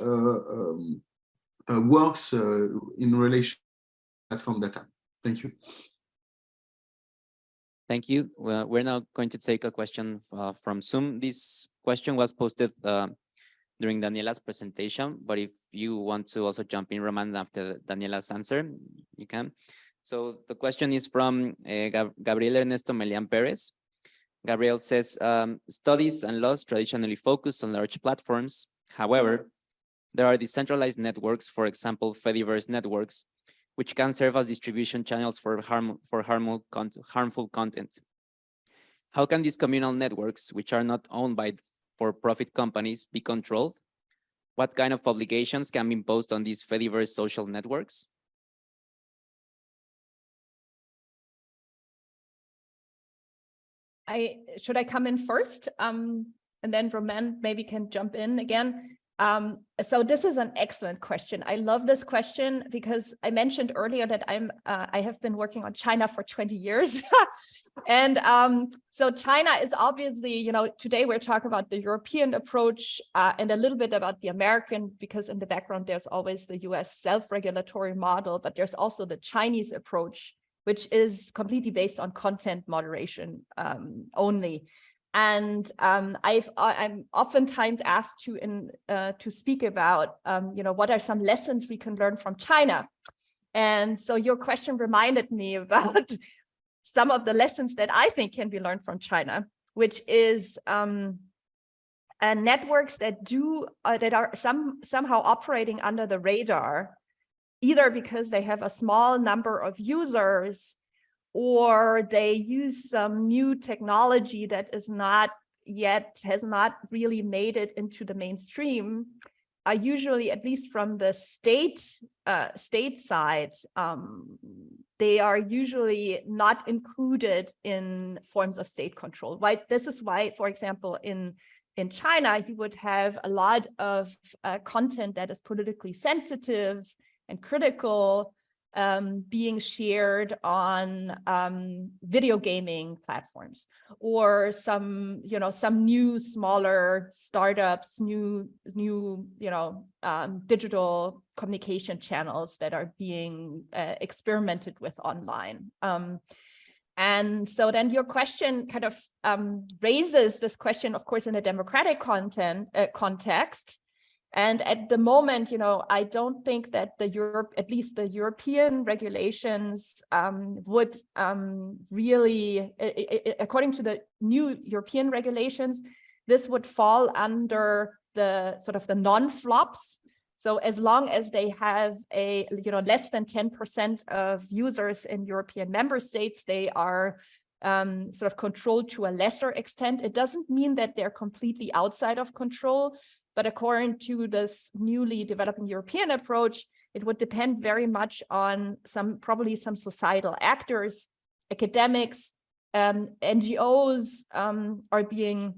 works in relation to platform data. Thank you. Thank you. Well, we're now going to take a question from Zoom. This question was posted during Daniela's presentation, but if you want to also jump in, Roman, after Daniela's answer, you can. So the question is from Gabriel Ernesto Melian Perez. Gabriel says, studies and laws traditionally focus on large platforms. However, there are decentralized networks, for example, Fediverse networks, which can serve as distribution channels for harmful content. How can these communal networks, which are not owned by for-profit companies, be controlled? What kind of obligations can be imposed on these Fediverse social networks? Should I come in first? And then Roman maybe can jump in again. So this is an excellent question. I love this question because I mentioned earlier that I have been working on China for 20 years. And so China is obviously, you know, today we're talking about the European approach and a little bit about the American, because in the background, there's always the US self-regulatory model, but there's also the Chinese approach, which is completely based on content moderation only. And I'm oftentimes asked to speak about, you know, what are some lessons we can learn from China? And so your question reminded me about some of the lessons that I think can be learned from China, which is networks that are somehow operating under the radar, either because they have a small number of users or they use some new technology that has not really made it into the mainstream, are usually, at least from the state side, they are usually not included in forms of state control. Right? This is why, for example, in China, you would have a lot of content that is politically sensitive and critical being shared on video gaming platforms, or some new smaller startups, new digital communication channels that are being experimented with online. And so then your question kind of raises this question, of course, in a democratic context. And at the moment, you know, I don't think that at least the European regulations would really, according to the new European regulations, this would fall under the sort of the non-flops. So as long as they have less than 10% of users in European member states, they are sort of controlled to a lesser extent. It doesn't mean that they're completely outside of control. But according to this newly developing European approach, it would depend very much on probably some societal actors, academics, NGOs are being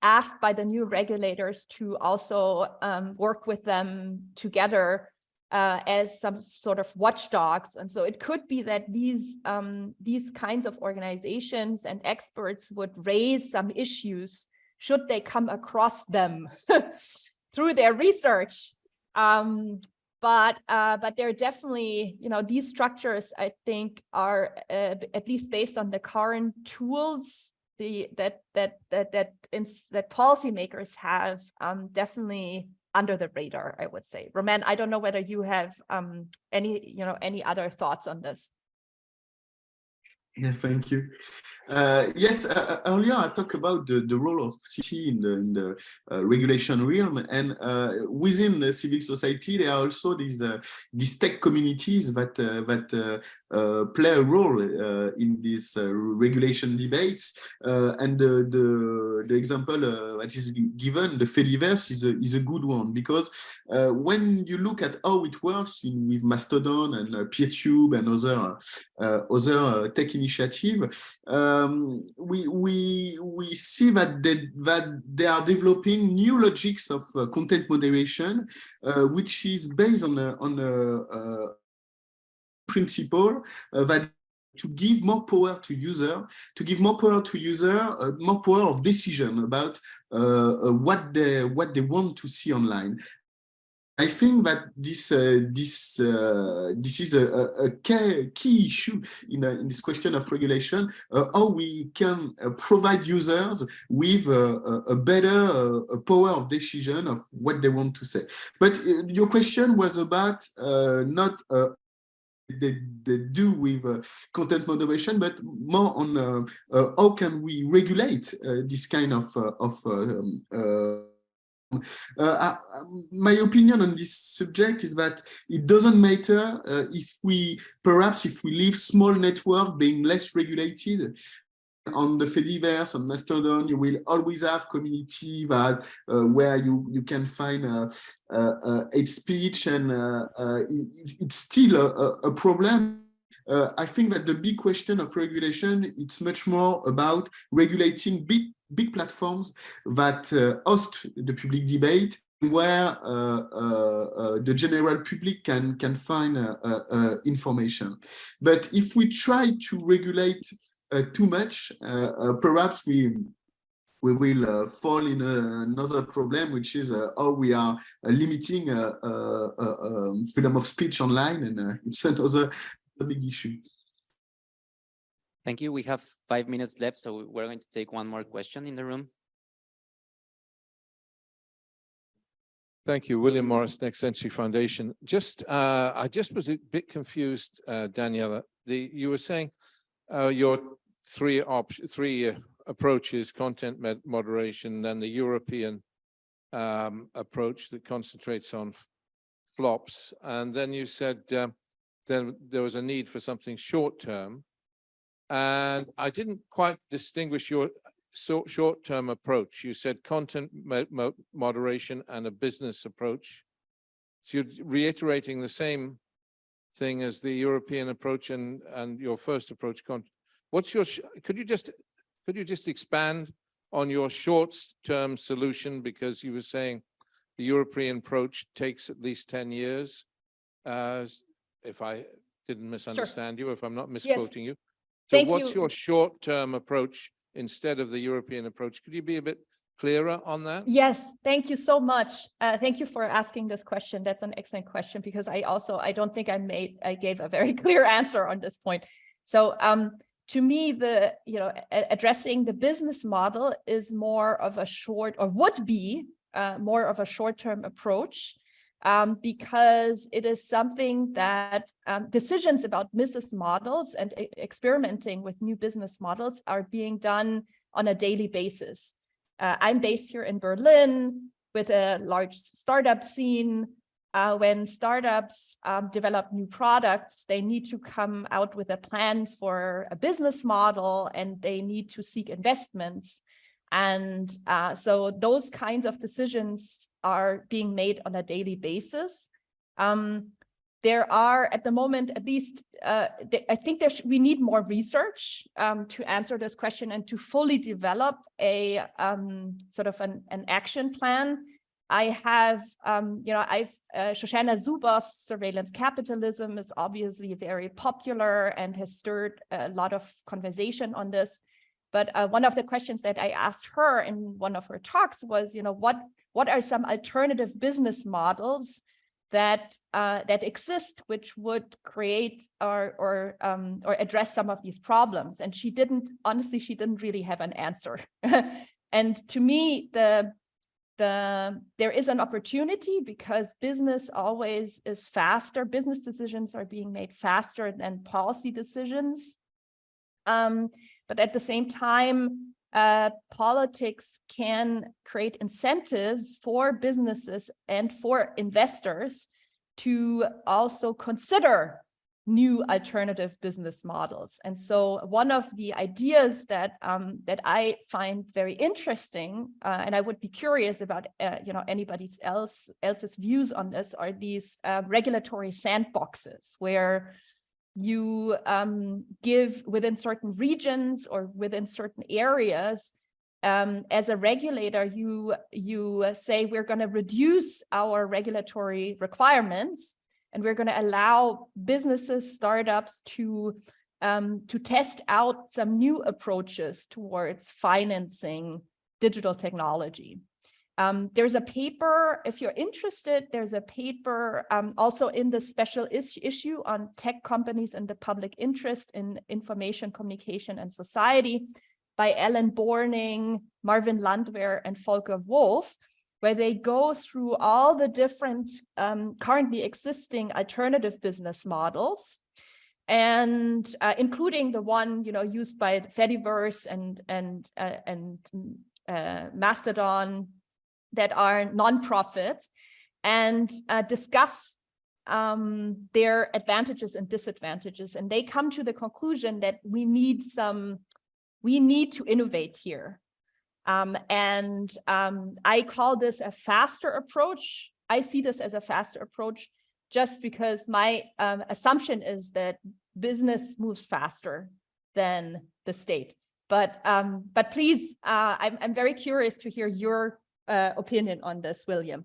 asked by the new regulators to also work with them together as some sort of watchdogs. And so it could be that these kinds of organizations and experts would raise some issues should they come across them through their research. But they're definitely, these structures, I think, are at least based on the current tools that policymakers have, definitely under the radar, I would say. Romain, I don't know whether you have any other thoughts on this. Yeah, thank you. Yes, earlier I talked about the role of CT in the regulation realm, and within the civil society there are also these tech communities that play a role in these regulation debates. And the example that is given, the Fediverse, is a good one, because when you look at how it works with Mastodon and PeerTube and other tech initiative, we see that they are developing new logics of content moderation, which is based on a principle that to give more power to user, more power of decision about what they want to see online. I think that this is a key issue in this question of regulation, how we can provide users with a better power of decision of what they want to say. But your question was about not they do with content moderation, but more on how can we regulate this kind of my opinion on this subject is that it doesn't matter if we leave small network being less regulated. On the Fediverse, on Mastodon, you will always have community that where you can find hate speech, and it's still a problem. I think that the big question of regulation, it's much more about regulating big platforms that host the public debate, where the general public can find information. But if we try to regulate too much, perhaps we will fall in another problem, which is how we are limiting freedom of speech online, and it's another big issue. Thank you. We have 5 minutes left, so we're going to take one more question in the room. Thank you, William Morris, Next Century Foundation. I just was a bit confused, Daniela. You were saying your three approaches: content moderation, and the European approach that concentrates on flops, and then you said then there was a need for something short-term, and I didn't quite distinguish your short-term approach. You said content moderation and a business approach. So you're reiterating the same thing as the European approach and your first approach. What's your? Could you just expand on your short-term solution, because you were saying the European approach takes at least 10 years. If I didn't misunderstand you, if I'm not misquoting you. So what's your short-term approach instead of the European approach? Could you be a bit clearer on that? Yes, thank you so much. Thank you for asking this question. That's an excellent question, because I don't think I gave a very clear answer on this point. So to me, addressing the business model is more of a would be more of a short-term approach, because it is something that decisions about business models and experimenting with new business models are being done on a daily basis. I'm based here in Berlin with a large startup scene. When startups develop new products, they need to come out with a plan for a business model, and they need to seek investments. And so those kinds of decisions are being made on a daily basis. There are, at the moment, at least, I think we need more research to answer this question and to fully develop a sort of an action plan I have, Shoshana Zuboff's Surveillance Capitalism is obviously very popular and has stirred a lot of conversation on this. But one of the questions that I asked her in one of her talks was, what are some alternative business models that exist, which would create or address some of these problems? And she didn't really have an answer. And to me, there is an opportunity because business always is faster. Business decisions are being made faster than policy decisions. But at the same time, politics can create incentives for businesses and for investors to also consider new alternative business models. And so one of the ideas that I find very interesting, and I would be curious about anybody else's views on this, are these regulatory sandboxes where you give within certain regions or within certain areas, as a regulator, you say we're going to reduce our regulatory requirements and we're going to allow businesses, startups to test out some new approaches towards financing digital technology. There's a paper, if you're interested, there's a paper also in the special issue on tech companies and the public interest in information, communication, and society by Ellen Borning, Marvin Landwehr, and Volker Wolf, where they go through all the different currently existing alternative business models, and including the one used by Fediverse and Mastodon, that are nonprofit, and discuss their advantages and disadvantages. And they come to the conclusion that we need to innovate here. I call this a faster approach. I see this as a faster approach just because my assumption is that business moves faster than the state. But please, I'm very curious to hear your opinion on this, William.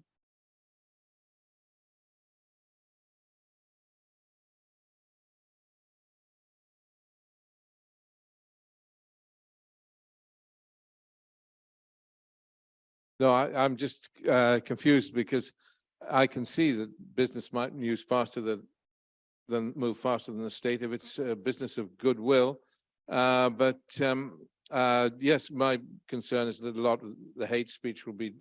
No, I'm just confused because I can see that business might move faster than the state if it's a business of goodwill. Yes, my concern is that a lot of the hate speech will be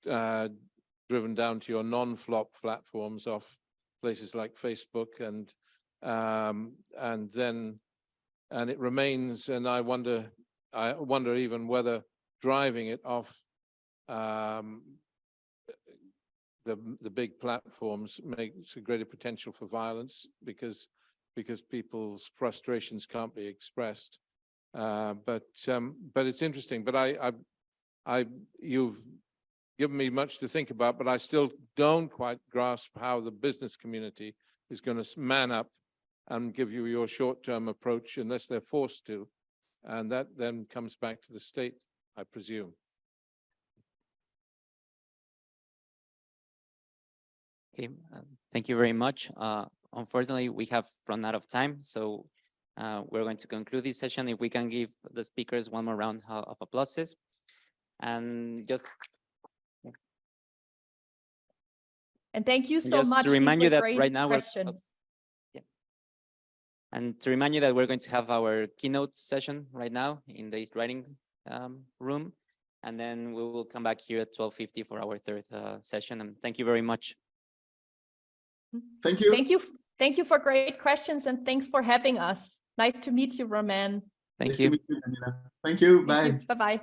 driven down to your non-flop platforms off places like Facebook, and it remains. And I wonder even whether driving it off the big platforms makes a greater potential for violence because people's frustrations can't be expressed. But it's interesting. But you've given me much to think about, but I still don't quite grasp how the business community is going to man up and give you your short-term approach unless they're forced to. And that then comes back to the state, I presume. Okay, thank you very much. Unfortunately, we have run out of time, so we're going to conclude this session. If we can give the speakers one more round of applauses. And thank you so much. To remind you that right now and to remind you that we're going to have our keynote session right now in the East Riding room, and then we will come back here at 12:50 for our third session. And thank you very much. Thank you. Thank you for great questions, and thanks for having us. Nice to meet you, Roman. Thank you. Thank you. Bye. Bye-bye.